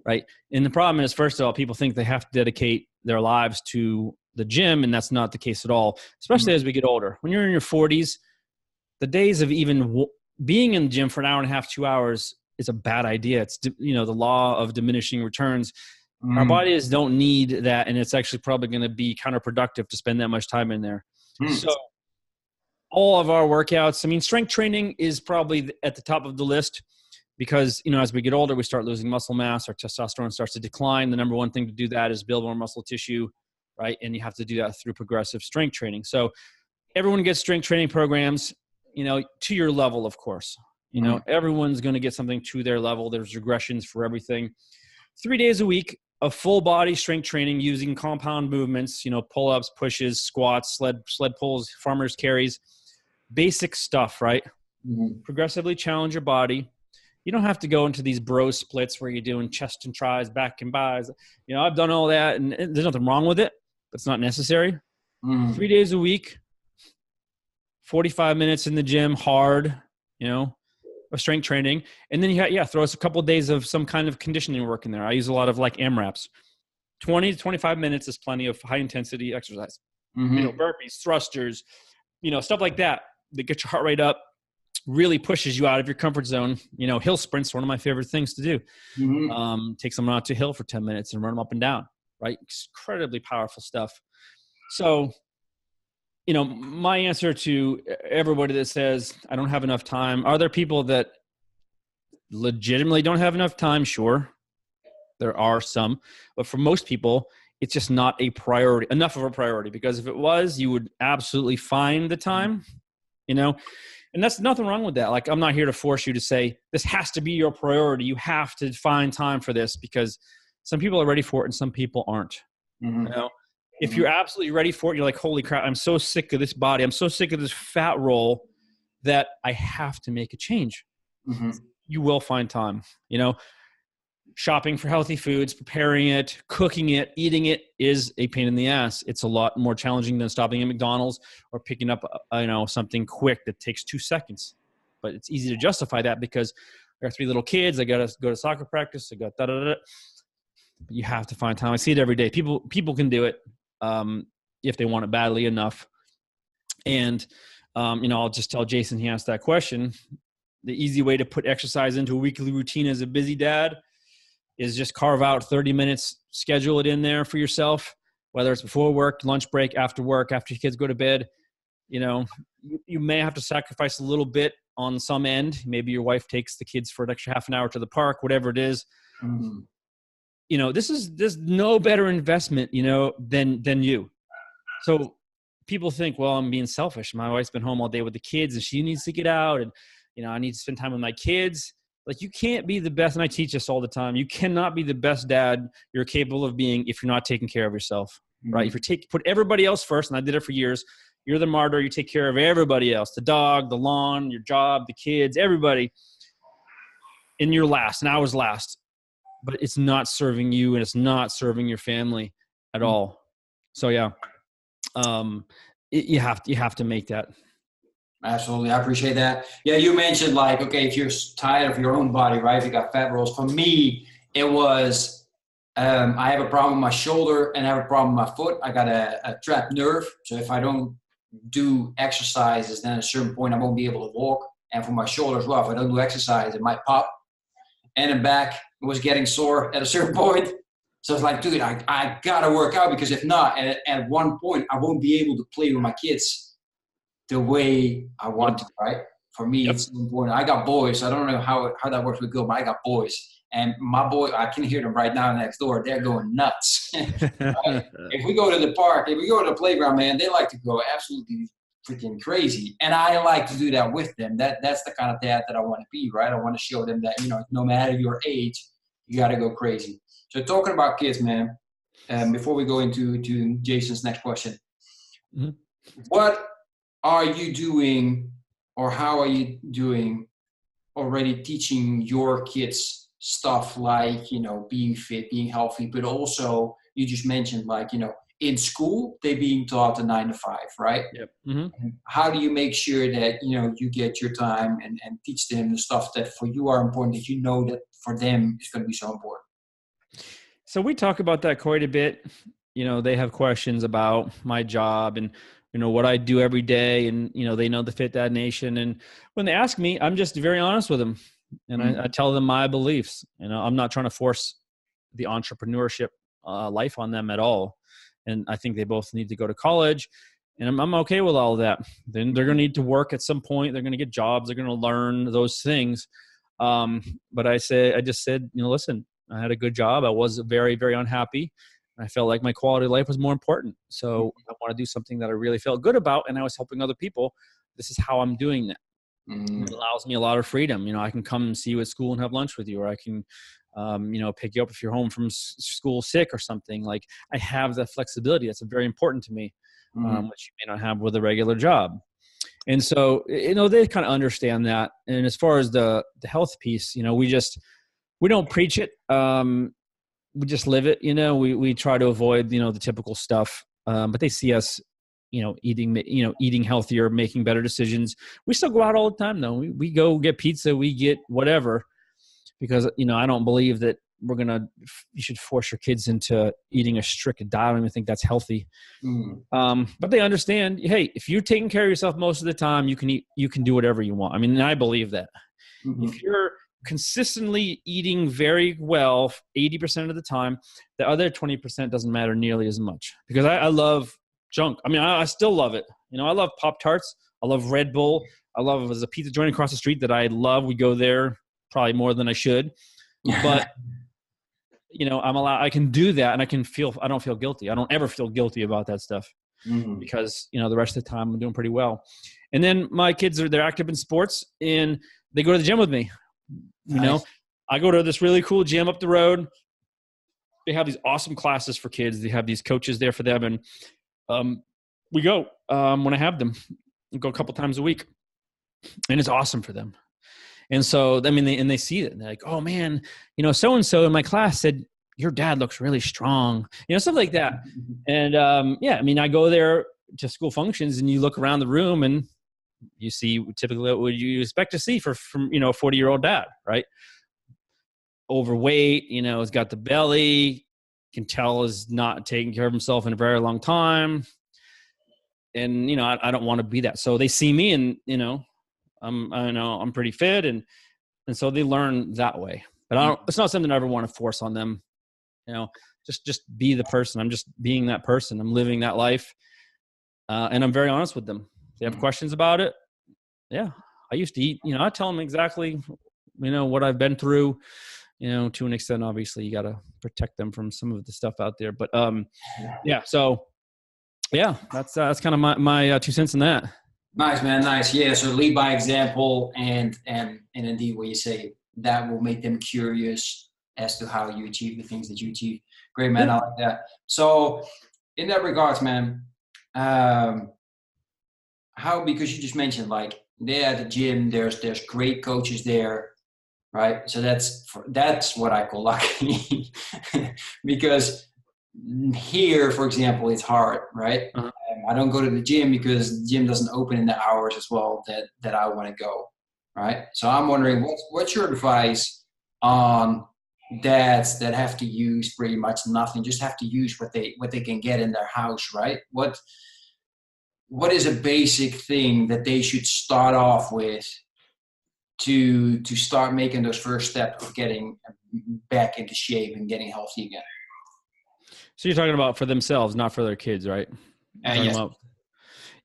Right. And the problem is, first of all, people think they have to dedicate their lives to the gym, and that's not the case at all, especially as we get older. When you're in your 40s, the days of even being in the gym for an hour and a half, 2 hours is a bad idea. It's, the law of diminishing returns. Our bodies don't need that, and it's actually probably going to be counterproductive to spend that much time in there. So all of our workouts, I mean, strength training is probably at the top of the list. Because, as we get older, we start losing muscle mass, our testosterone starts to decline. The number one thing to do that is build more muscle tissue, right? And you have to do that through progressive strength training. So everyone gets strength training programs, to your level, of course. Everyone's going to get something to their level. There's regressions for everything. 3 days a week of full body strength training using compound movements, pull-ups, pushes, squats, sled pulls, farmer's carries, basic stuff, right? Progressively challenge your body. You don't have to go into these bro splits where you're doing chest and tries, back and buys. I've done all that, and there's nothing wrong with it, but it's not necessary. 3 days a week, 45 minutes in the gym, hard, of strength training. And then throw us a couple of days of some kind of conditioning work in there. I use a lot of like AMRAPs. 20 to 25 minutes is plenty of high intensity exercise. Burpees, thrusters, stuff like that get your heart rate up. Really pushes you out of your comfort zone. Hill sprints, one of my favorite things to do. Take someone out to a hill for 10 minutes and run them up and down, right? Incredibly powerful stuff. So, my answer to everybody that says, I don't have enough time, are there people that legitimately don't have enough time? Sure. There are some, but for most people, it's just not enough of a priority, because if it was, you would absolutely find the time, And that's nothing wrong with that. Like, I'm not here to force you to say, this has to be your priority. You have to find time for this, because some people are ready for it and some people aren't. If you're absolutely ready for it, you're like, holy crap, I'm so sick of this body. I'm so sick of this fat roll that I have to make a change. You will find time, shopping for healthy foods, preparing it, cooking it, eating it is a pain in the ass. It's a lot more challenging than stopping at McDonald's or picking up, something quick that takes 2 seconds. But it's easy to justify that because I got 3 little kids. I got to go to soccer practice. I got da-da-da-da. But you have to find time. I see it every day. People can do it if they want it badly enough. And, I'll just tell Jason, he asked that question. The easy way to put exercise into a weekly routine as a busy dad is just carve out 30 minutes, schedule it in there for yourself, whether it's before work, lunch break, after work, after your kids go to bed. You may have to sacrifice a little bit on some end. Maybe your wife takes the kids for an extra half an hour to the park, whatever it is. There's no better investment, than you. So people think, well, I'm being selfish. My wife's been home all day with the kids and she needs to get out, and, I need to spend time with my kids. Like, you can't be the best. And I teach this all the time. You cannot be the best dad you're capable of being if you're not taking care of yourself, right? If you put everybody else first, and I did it for years, you're the martyr. You take care of everybody else, the dog, the lawn, your job, the kids, everybody. And you're last, and I was last. But it's not serving you, and it's not serving your family at all. So yeah, you have to make that. Absolutely. I appreciate that. Yeah, you mentioned like, okay, if you're tired of your own body, right? If you got fat rolls. For me, it was, I have a problem with my shoulder and I have a problem with my foot. I got a trapped nerve. So if I don't do exercises, then at a certain point I won't be able to walk. And for my shoulder as well, if I don't do exercise, it might pop. And then back, it was getting sore at a certain point. So it's like, dude, I got to work out, because if not, at one point, I won't be able to play with my kids the way I want to, right? For me, it's important. I got boys. I don't know how that works with girls, but I got boys. And my boy, I can hear them right now next door. They're going nuts. Right? If we go to the park, if we go to the playground, man, they like to go absolutely freaking crazy. And I like to do that with them. That's the kind of dad that I want to be, right? I want to show them that, no matter your age, you got to go crazy. So talking about kids, man, before we go into Jason's next question, what are you doing, or how are you doing already teaching your kids stuff like, being fit, being healthy, but also you just mentioned like, in school, they're being taught a 9 to 5, right? Yep. Mm-hmm. And how do you make sure that, you get your time and teach them the stuff that for you are important, that that for them is going to be so important? So we talk about that quite a bit. They have questions about my job and, what I do every day, and, they know the Fit Dad Nation. And when they ask me, I'm just very honest with them. And I tell them my beliefs. I'm not trying to force the entrepreneurship life on them at all. And I think they both need to go to college, and I'm okay with all of that. Then they're going to need to work at some point. They're going to get jobs. They're going to learn those things. But I just said, listen, I had a good job. I was very, very unhappy. I felt like my quality of life was more important. So I want to do something that I really felt good about, and I was helping other people. This is how I'm doing that. It allows me a lot of freedom. I can come and see you at school and have lunch with you, or I can, pick you up if you're home from school sick or something. Like, I have that flexibility. That's very important to me, which you may not have with a regular job. And so, they kind of understand that. And as far as the health piece, we don't preach it. We just live it. We try to avoid, the typical stuff. But they see us, eating healthier, making better decisions. We still go out all the time though. We go get pizza, we get whatever, because, I don't believe that you should force your kids into eating a strict diet. I don't even think that's healthy. But they understand, hey, if you're taking care of yourself most of the time, you can do whatever you want. I mean, and I believe that. If you're consistently eating very well 80% of the time, the other 20% doesn't matter nearly as much, because I love junk. I mean, I still love it. I love Pop-Tarts. I love Red Bull. There's a pizza joint across the street that I love. We go there probably more than I should, but I can do that, and I don't feel guilty. I don't ever feel guilty about that stuff, because, the rest of the time I'm doing pretty well. And then my kids they're active in sports, and they go to the gym with me. Nice. I go to this really cool gym up the road. They have these awesome classes for kids. They have these coaches there for them. And we go when I have them. We go a couple times a week. And it's awesome for them. And so, they see it. And they're like, oh, man, so-and-so in my class said, your dad looks really strong. Stuff like that. And, I go there to school functions, and you look around the room, and you see typically what you expect to see from a 40-year-old dad, right? Overweight, has got the belly, can tell is not taking care of himself in a very long time. And, I don't want to be that. So they see me, and, I'm pretty fit. And so they learn that way, but it's not something I ever want to force on them. Just be the person. I'm just being that person. I'm living that life. And I'm very honest with them. They have questions about it. Yeah. I used to eat, I tell them exactly, what I've been through, to an extent. Obviously you got to protect them from some of the stuff out there, but, yeah. So Yeah, that's kind of my 2 cents in that. Nice, man. Nice. Yeah. So lead by example, and indeed, what you say that will make them curious as to how you achieve the things that you achieve. Great, man. Yeah. I like that. So, in that regards, man, um, how, because you just mentioned like there at the gym, there's great coaches there, right? So that's what I call lucky, because here, for example, it's hard, right? Uh-huh. I don't go to the gym because the gym doesn't open in the hours as well that I want to go, right? So I'm wondering, what's your advice on dads that have to use pretty much nothing, just have to use what they can get in their house, right? What is a basic thing that they should start off with to start making those first steps of getting back into shape and getting healthy again? So you're talking about for themselves, not for their kids, right? You're talking Yes. about.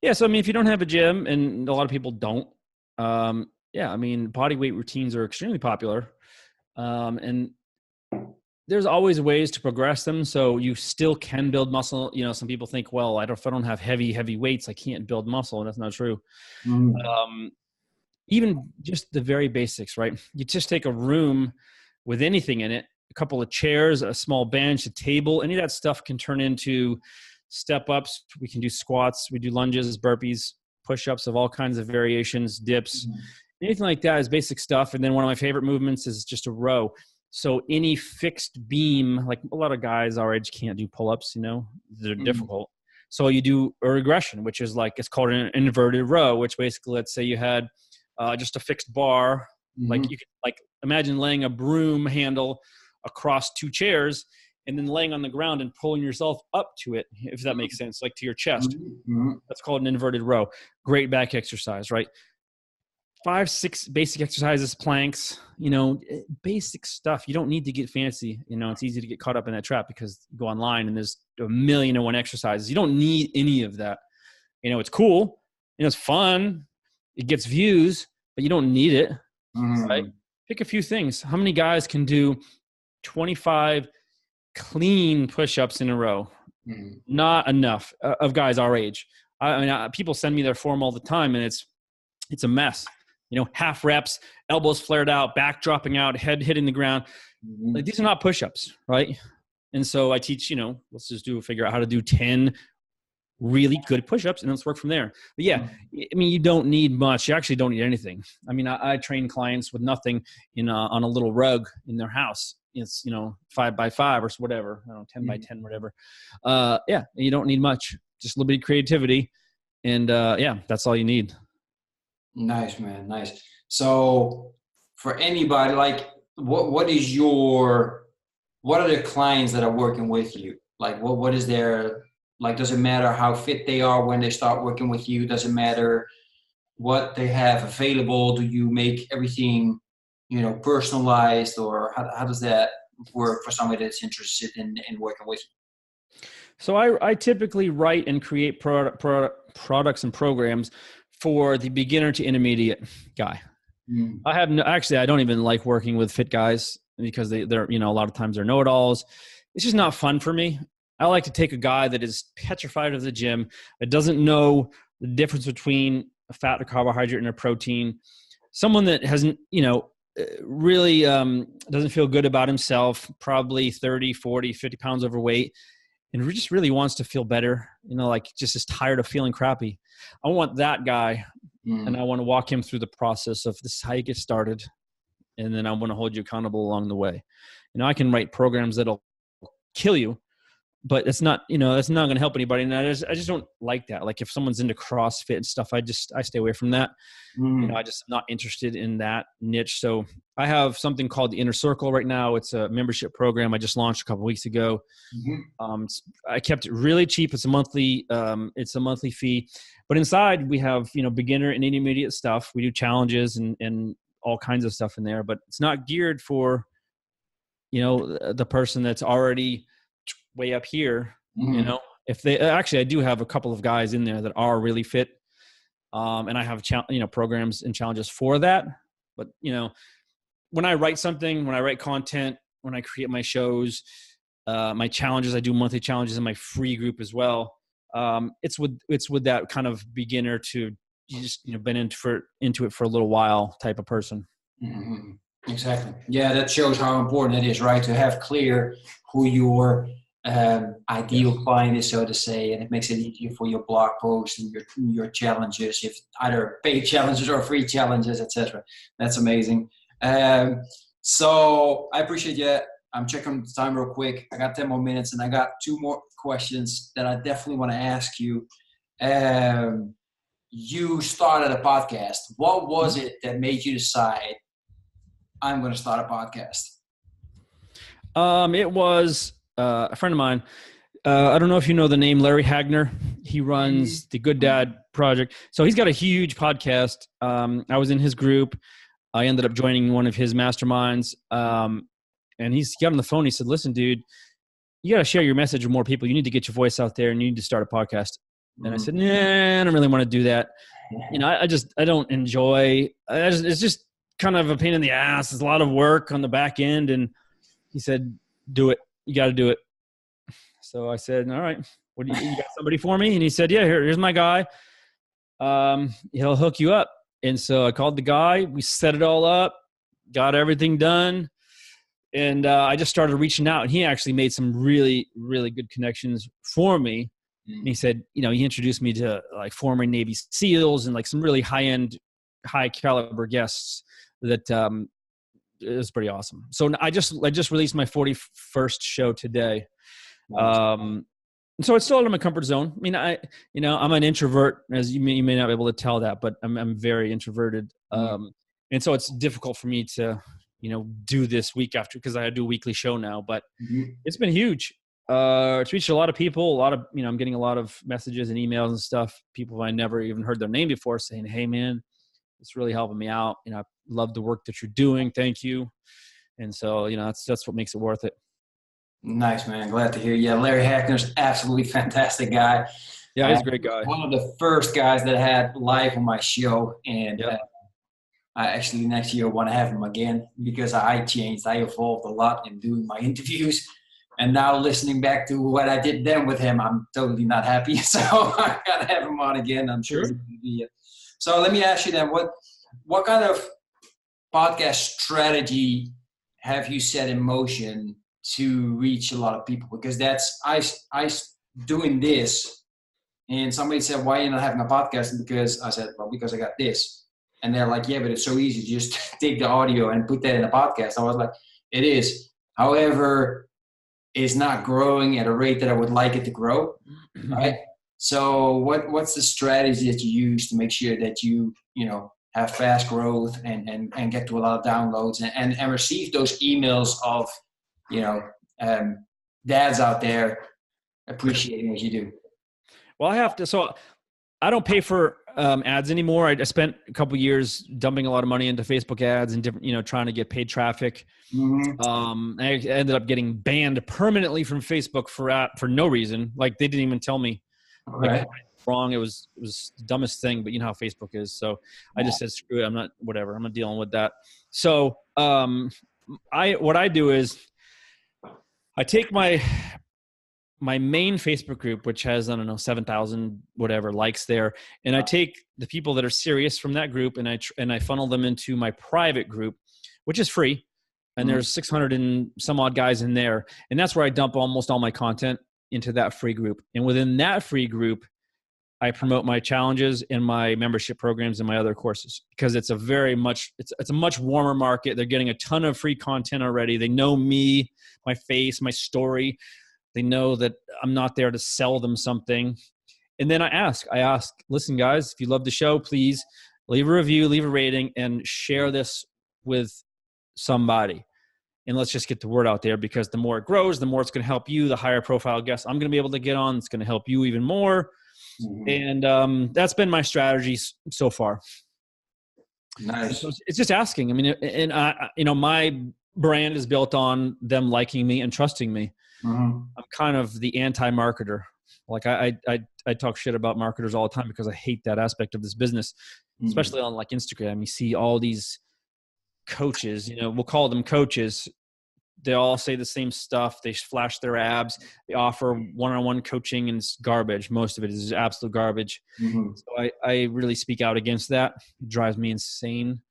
Yeah. So I mean, if you don't have a gym, and a lot of people don't, yeah, I mean, body weight routines are extremely popular, and there's always ways to progress them. So you still can build muscle. You know, some people think, well, if I don't have heavy weights, I can't build muscle, and that's not true. Mm. Um, Even just the very basics, right? You just take a room with anything in it, a couple of chairs, a small bench, a table, any of that stuff can turn into step ups. We can do squats, we do lunges, burpees, push ups of all kinds of variations, dips, anything like that is basic stuff. And then one of my favorite movements is just a row. So any fixed beam, like a lot of guys our age can't do pull ups, they're Mm. difficult. So you do a regression, which is like, it's called an inverted row, which basically, let's say you had just a fixed bar. Like Mhm. you could imagine laying a broom handle across two chairs and then laying on the ground and pulling yourself up to it, if that makes sense, like to your chest. Mhm. Mhm. That's called an inverted row. Great back exercise, right? 5, 6 basic exercises, planks, basic stuff. You don't need to get fancy. It's easy to get caught up in that trap because you go online and there's a million and one exercises. You don't need any of that. It's cool. It's fun. It gets views, but you don't need it, right? Mhm. Pick a few things. How many guys can do 25 clean push-ups in a row? Mhm. Not enough of guys our age. I mean, people send me their form all the time, and it's a mess. Half reps, elbows flared out, back dropping out, head hitting the ground. Like, Mhm. these are not push-ups, right? And so I teach, let's just figure out how to do 10 really good push-ups and let's work from there. But yeah, I mean, you don't need much. You actually don't need anything. I mean, I train clients with nothing on a little rug in their house. It's 5x5 or whatever, I don't know, 10x10, whatever. Yeah, you don't need much. Just a little bit of creativity, and yeah, that's all you need. Nice, man. Nice. So for anybody, like, what are the clients that are working with you? Like, what is their, like, does it matter how fit they are when they start working with you? Does it matter what they have available? Do you make everything, personalized, or how does that work for somebody that's interested in working with So I typically write and create products and programs for the beginner to intermediate guy. you? Actually, I don't even like working with fit guys because they're, a lot of times they're know-it-alls. It's just not fun for me. I like to take a guy that is petrified of the gym, that doesn't know the difference between a fat, a carbohydrate, and a protein. Someone that hasn't, really doesn't feel good about himself, probably 30, 40, 50 pounds overweight, and just really wants to feel better, like just is tired of feeling crappy. I want that guy, and Mm. I want to walk him through the process of this is how you get started, and then I want to hold you accountable along the way. I can write programs that'll kill you, but it's not, that's not going to help anybody. And I just don't like that. Like if someone's into CrossFit and stuff, I stay away from that. Mm. I just am not interested in that niche. So I have something called the Inner Circle right now. It's a membership program I just launched a couple of weeks ago. Mhm. I kept it really cheap. It's a monthly fee, but inside we have, beginner and intermediate stuff. We do challenges and all kinds of stuff in there, but it's not geared for, the person that's already way up here. Mhm. If they actually, I do have a couple of guys in there that are really fit. And I have, programs and challenges for that. But, when I write something, when I write content, when I create my shows, my challenges, I do monthly challenges in my free group as well. It's with that kind of beginner to you just been into it for a little while type of person. Mm-hmm. Exactly. Yeah, that shows how important it is, right? To have clear who your ideal client is, so to say, and it makes it easier for your blog posts and your challenges, if either paid challenges or free challenges, etc. That's amazing. So I appreciate you. I'm checking the time real quick. I got 10 more minutes, and I got 2 more questions that I definitely want to ask you. You started a podcast. What was it that made you decide I'm going to start a podcast? It was a friend of mine. I don't know if you know the name Larry Hagner. He runs the Good Dad Project. So he's got a huge podcast. I was in his group. I ended up joining one of his masterminds. And he got on the phone. He said, listen, dude, you got to share your message with more people. You need to get your voice out there and you need to start a podcast. And I said, nah, I don't really want to do that. I don't enjoy, it's just kind of a pain in the ass. There's a lot of work on the back end. And he said, do it. You got to do it. So I said, all right, you got somebody for me? And he said, yeah, here's my guy. He'll hook you up. And so I called the guy, we set it all up, got everything done. And I just started reaching out, and he actually made some really, really good connections for me. And he said, he introduced me to like former Navy SEALs and like some really high-end, high-caliber guests that it was pretty awesome. So I just released my 41st show today. So it's still out of my comfort zone. I mean, I'm an introvert, as you may not be able to tell that, but I'm very introverted. And so it's difficult for me to, do this week after, because I do a weekly show now, but it's been huge. It's reached a lot of people, I'm getting a lot of messages and emails and stuff. People I never even heard their name before saying, hey man, it's really helping me out. I love the work that you're doing. Thank you. And so, that's what makes it worth it. Nice, man. Glad to hear. Yeah, Larry Hackner's absolutely fantastic guy. Yeah, he's a great guy. One of the first guys that I had live on my show, and I actually next year want to have him again because I changed. I evolved a lot in doing my interviews, and now listening back to what I did then with him, I'm totally not happy. So I gotta have him on again. I'm sure. So let me ask you then, what kind of podcast strategy have you set in motion to reach a lot of people? Because that's I doing this, and somebody said, why are you not having a podcast? Because I said, well, because I got this. And they're like, yeah, but it's so easy to just take the audio and put that in a podcast. I was like, it is. However, it's not growing at a rate that I would like it to grow. Right? So what's the strategy that you use to make sure that you have fast growth and get to a lot of downloads and receive those emails of dads out there appreciating what you do? Well, I don't pay for ads anymore. I spent a couple years dumping a lot of money into Facebook ads and different, trying to get paid traffic. I ended up getting banned permanently from Facebook for no reason. Like they didn't even tell me. Like, wrong. It was the dumbest thing, but you know how Facebook is. So I just said, screw it. I'm not dealing with that. So what I do is I take my main Facebook group, which has, 7,000 whatever likes there. And I take the people that are serious from that group and I funnel them into my private group, which is free. And there's 600 and some odd guys in there. And that's where I dump almost all my content into that free group. And within that free group, I promote my challenges and my membership programs and my other courses, because it's a much warmer market. They're getting a ton of free content already. They know me, my face, my story. They know that I'm not there to sell them something. And then I ask, listen, guys, if you love the show, please leave a review, leave a rating, and share this with somebody. And let's just get the word out there, because the more it grows, the more it's going to help you. The higher profile guests I'm going to be able to get on, it's going to help you even more. And that's been my strategy so far. Nice. So it's just asking. I mean, and my brand is built on them liking me and trusting me. I'm kind of the anti-marketer. Like I talk shit about marketers all the time because I hate that aspect of this business, especially on like Instagram. You see all these coaches, we'll call them coaches. they all say the same stuff. They flash their abs. They offer one-on-one coaching, and it's garbage. Most of it is absolute garbage. Mm-hmm. So I really speak out against that. It drives me insane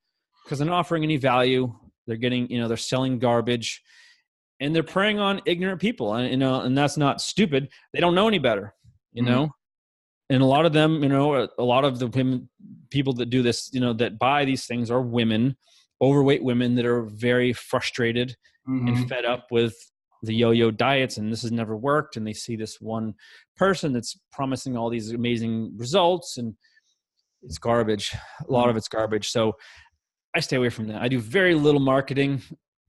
because they're not offering any value. They're getting, they're selling garbage, and they're preying on ignorant people. And, and that's not stupid. They don't know any better, Mm-hmm. And a lot of them, a lot of the women, people that do this, that buy these things are women, overweight women that are very frustrated and Mm-hmm. fed up with the yo-yo diets, and this has never worked. And they see this one person that's promising all these amazing results, and it's garbage. A lot of it's garbage. So I stay away from that. I do very little marketing,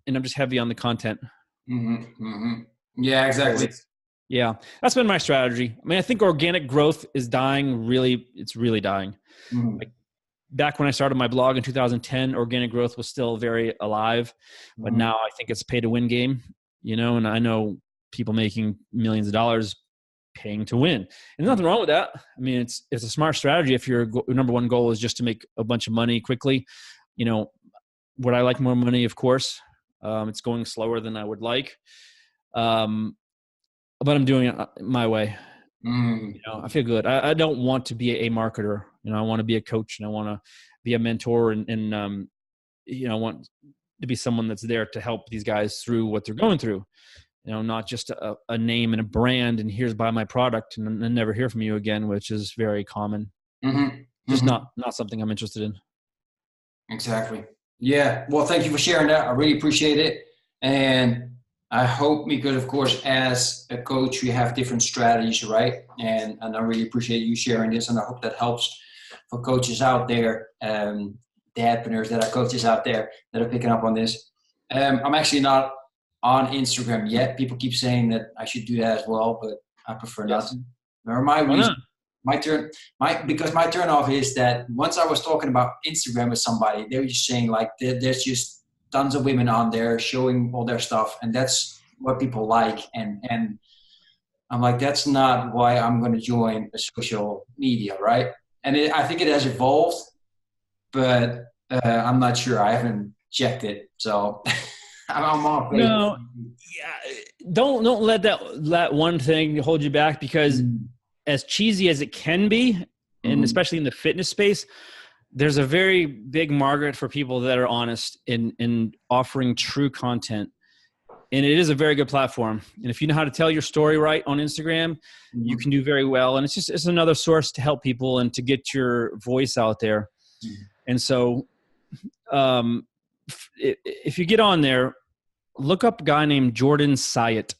and I'm just heavy on the content. Mm-hmm. Mm-hmm. Yeah, exactly. Yeah, that's been my strategy. I mean, I think organic growth is dying. It's really dying. Mm-hmm. Like back when I started my blog in 2010, organic growth was still very alive, but Mm-hmm. now I think it's a pay to win game, and I know people making millions of dollars paying to win. And there's nothing wrong with that. I mean, it's a smart strategy. If your number one goal is just to make a bunch of money quickly, would I like more money? Of course. It's going slower than I would like. But I'm doing it my way. Mm-hmm. I feel good. I don't want to be a marketer. I want to be a coach, and I want to be a mentor, and I want to be someone that's there to help these guys through what they're going through. Not just a name and a brand, and here's buy my product and never hear from you again, which is very common. Mm-hmm. Just Mm-hmm. not something I'm interested in. Exactly. Yeah. Well, thank you for sharing that. I really appreciate it. And I hope, because of course, as a coach, we have different strategies, right? And I really appreciate you sharing this. And I hope that helps for coaches out there, dadpreneurs that are coaches out there that are picking up on this. I'm actually not on Instagram yet. People keep saying that I should do that as well, but I prefer not to. Or my reason. Because my turn off is that once I was talking about Instagram with somebody, they were just saying like there's just tons of women on there showing all their stuff, and that's what people like. And I'm like, that's not why I'm going to join a social media, right? And I think it has evolved, but I'm not sure. I haven't checked it, so I'm off. No, yeah, don't let that one thing hold you back, because as cheesy as it can be, and especially in the fitness space, there's a very big market for people that are honest in offering true content. And it is a very good platform. And if you know how to tell your story right on Instagram, you can do very well. And it's another source to help people and to get your voice out there. And so if you get on there, look up a guy named Jordan Syatt.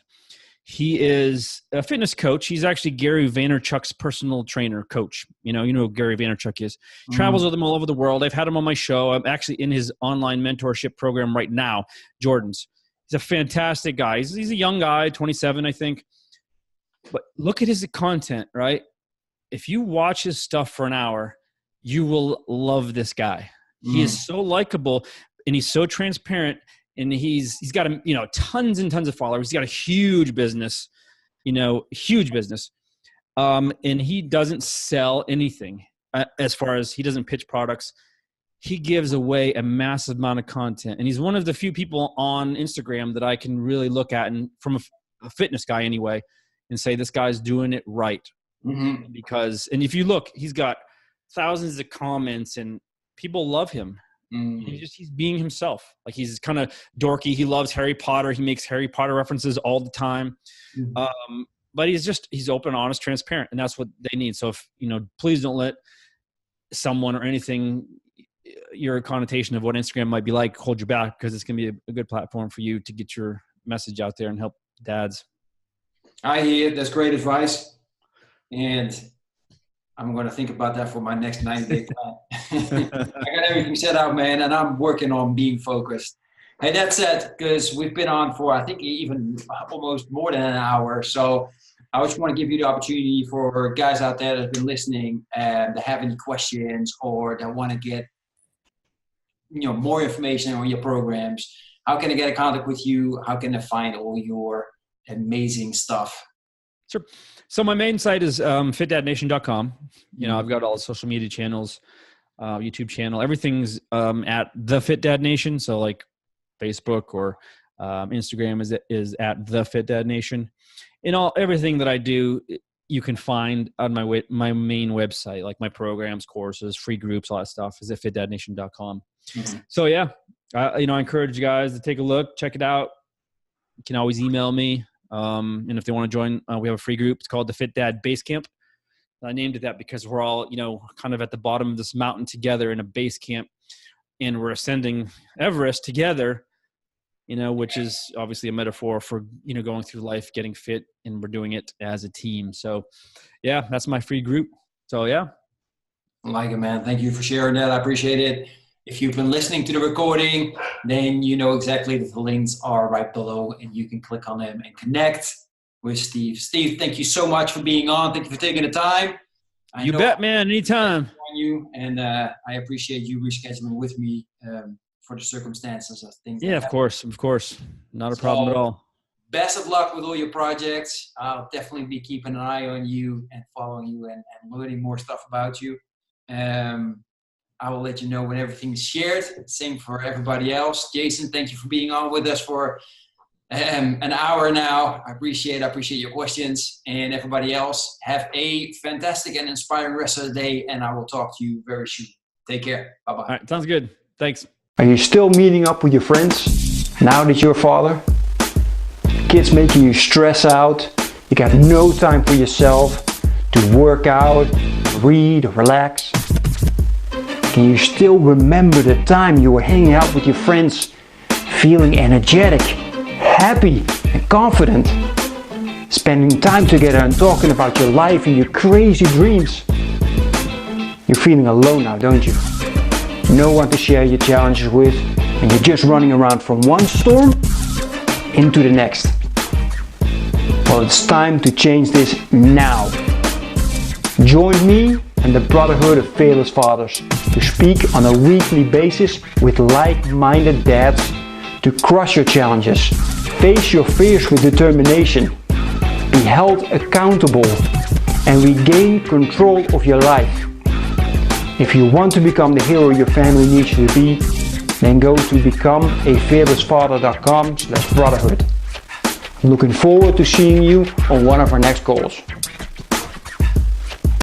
He is a fitness coach. He's actually Gary Vaynerchuk's personal trainer coach. You know who Gary Vaynerchuk is. Travels with him all over the world. I've had him on my show. I'm actually in his online mentorship program right now, Jordan's. He's a fantastic guy. He's a young guy, 27, I think. But look at his content, right? If you watch his stuff for an hour, you will love this guy. He is so likable, and he's so transparent. And he's got tons and tons of followers. He's got a huge business, huge business. And he doesn't sell anything as far as he doesn't pitch products. He gives away a massive amount of content. And he's one of the few people on Instagram that I can really look at, and from a fitness guy anyway, and say, this guy's doing it right. Because, and if you look, he's got thousands of comments and people love him. He's being himself. Like, he's kind of dorky. He loves Harry Potter. He makes Harry Potter references all the time. But he's open, honest, transparent, and that's what they need. So if, please don't let someone or anything, your connotation of what Instagram might be like, hold you back, because it's going to be a good platform for you to get your message out there and help dads. I hear. That's great advice. And I'm going to think about that for my next 90-day plan. I got everything set out, man, and I'm working on being focused. Hey, that's it, because we've been on for, I think, even almost more than an hour. So I just want to give you the opportunity for guys out there that have been listening and that have any questions or that want to get, more information on your programs. How can they get in contact with you? How can they find all your amazing stuff? Sure. So my main site is fitdadnation.com. I've got all the social media channels, YouTube channel. Everything's at the Fit Dad Nation. So like Facebook or Instagram is at the Fit Dad Nation. Everything that I do, you can find on my main website, like my programs, courses, free groups, all that stuff is at fitdadnation.com. Mm-hmm. So yeah, I encourage you guys to take a look, check it out. You can always email me. And if they want to join, we have a free group. It's called the Fit Dad Base Camp. I named it that because we're all, kind of at the bottom of this mountain together in a base camp, and we're ascending Everest together, which is obviously a metaphor for, going through life, getting fit, and we're doing it as a team. So yeah, that's my free group. So yeah. I like it, man. Thank you for sharing that. I appreciate it. If you've been listening to the recording, then you know exactly that the links are right below, and you can click on them and connect with Steve. Steve, thank you so much for being on. Thank you for taking the time. You bet, man. Anytime. And I appreciate you rescheduling with me for the circumstances of things. Yeah, of course. Not a problem at all. Best of luck with all your projects. I'll definitely be keeping an eye on you and following you and learning more stuff about you. I will let you know when everything is shared. Same for everybody else. Jason, thank you for being on with us for an hour now. I appreciate your questions. And everybody else, have a fantastic and inspiring rest of the day. And I will talk to you very soon. Take care. Bye-bye. All right, sounds good. Thanks. Are you still meeting up with your friends now that you're a father? Kids making you stress out. You got no time for yourself to work out, read, or relax. Can you still remember the time you were hanging out with your friends, feeling energetic, happy, and confident? Spending time together and talking about your life and your crazy dreams. You're feeling alone now, don't you? No one to share your challenges with, and you're just running around from one storm into the next. Well, it's time to change this now. Join me and the Brotherhood of Fearless Fathers to speak on a weekly basis with like-minded dads to crush your challenges, face your fears with determination, be held accountable, and regain control of your life. If you want to become the hero your family needs you to be, then go to becomeafearlessfather.com/brotherhood. I'm looking forward to seeing you on one of our next calls.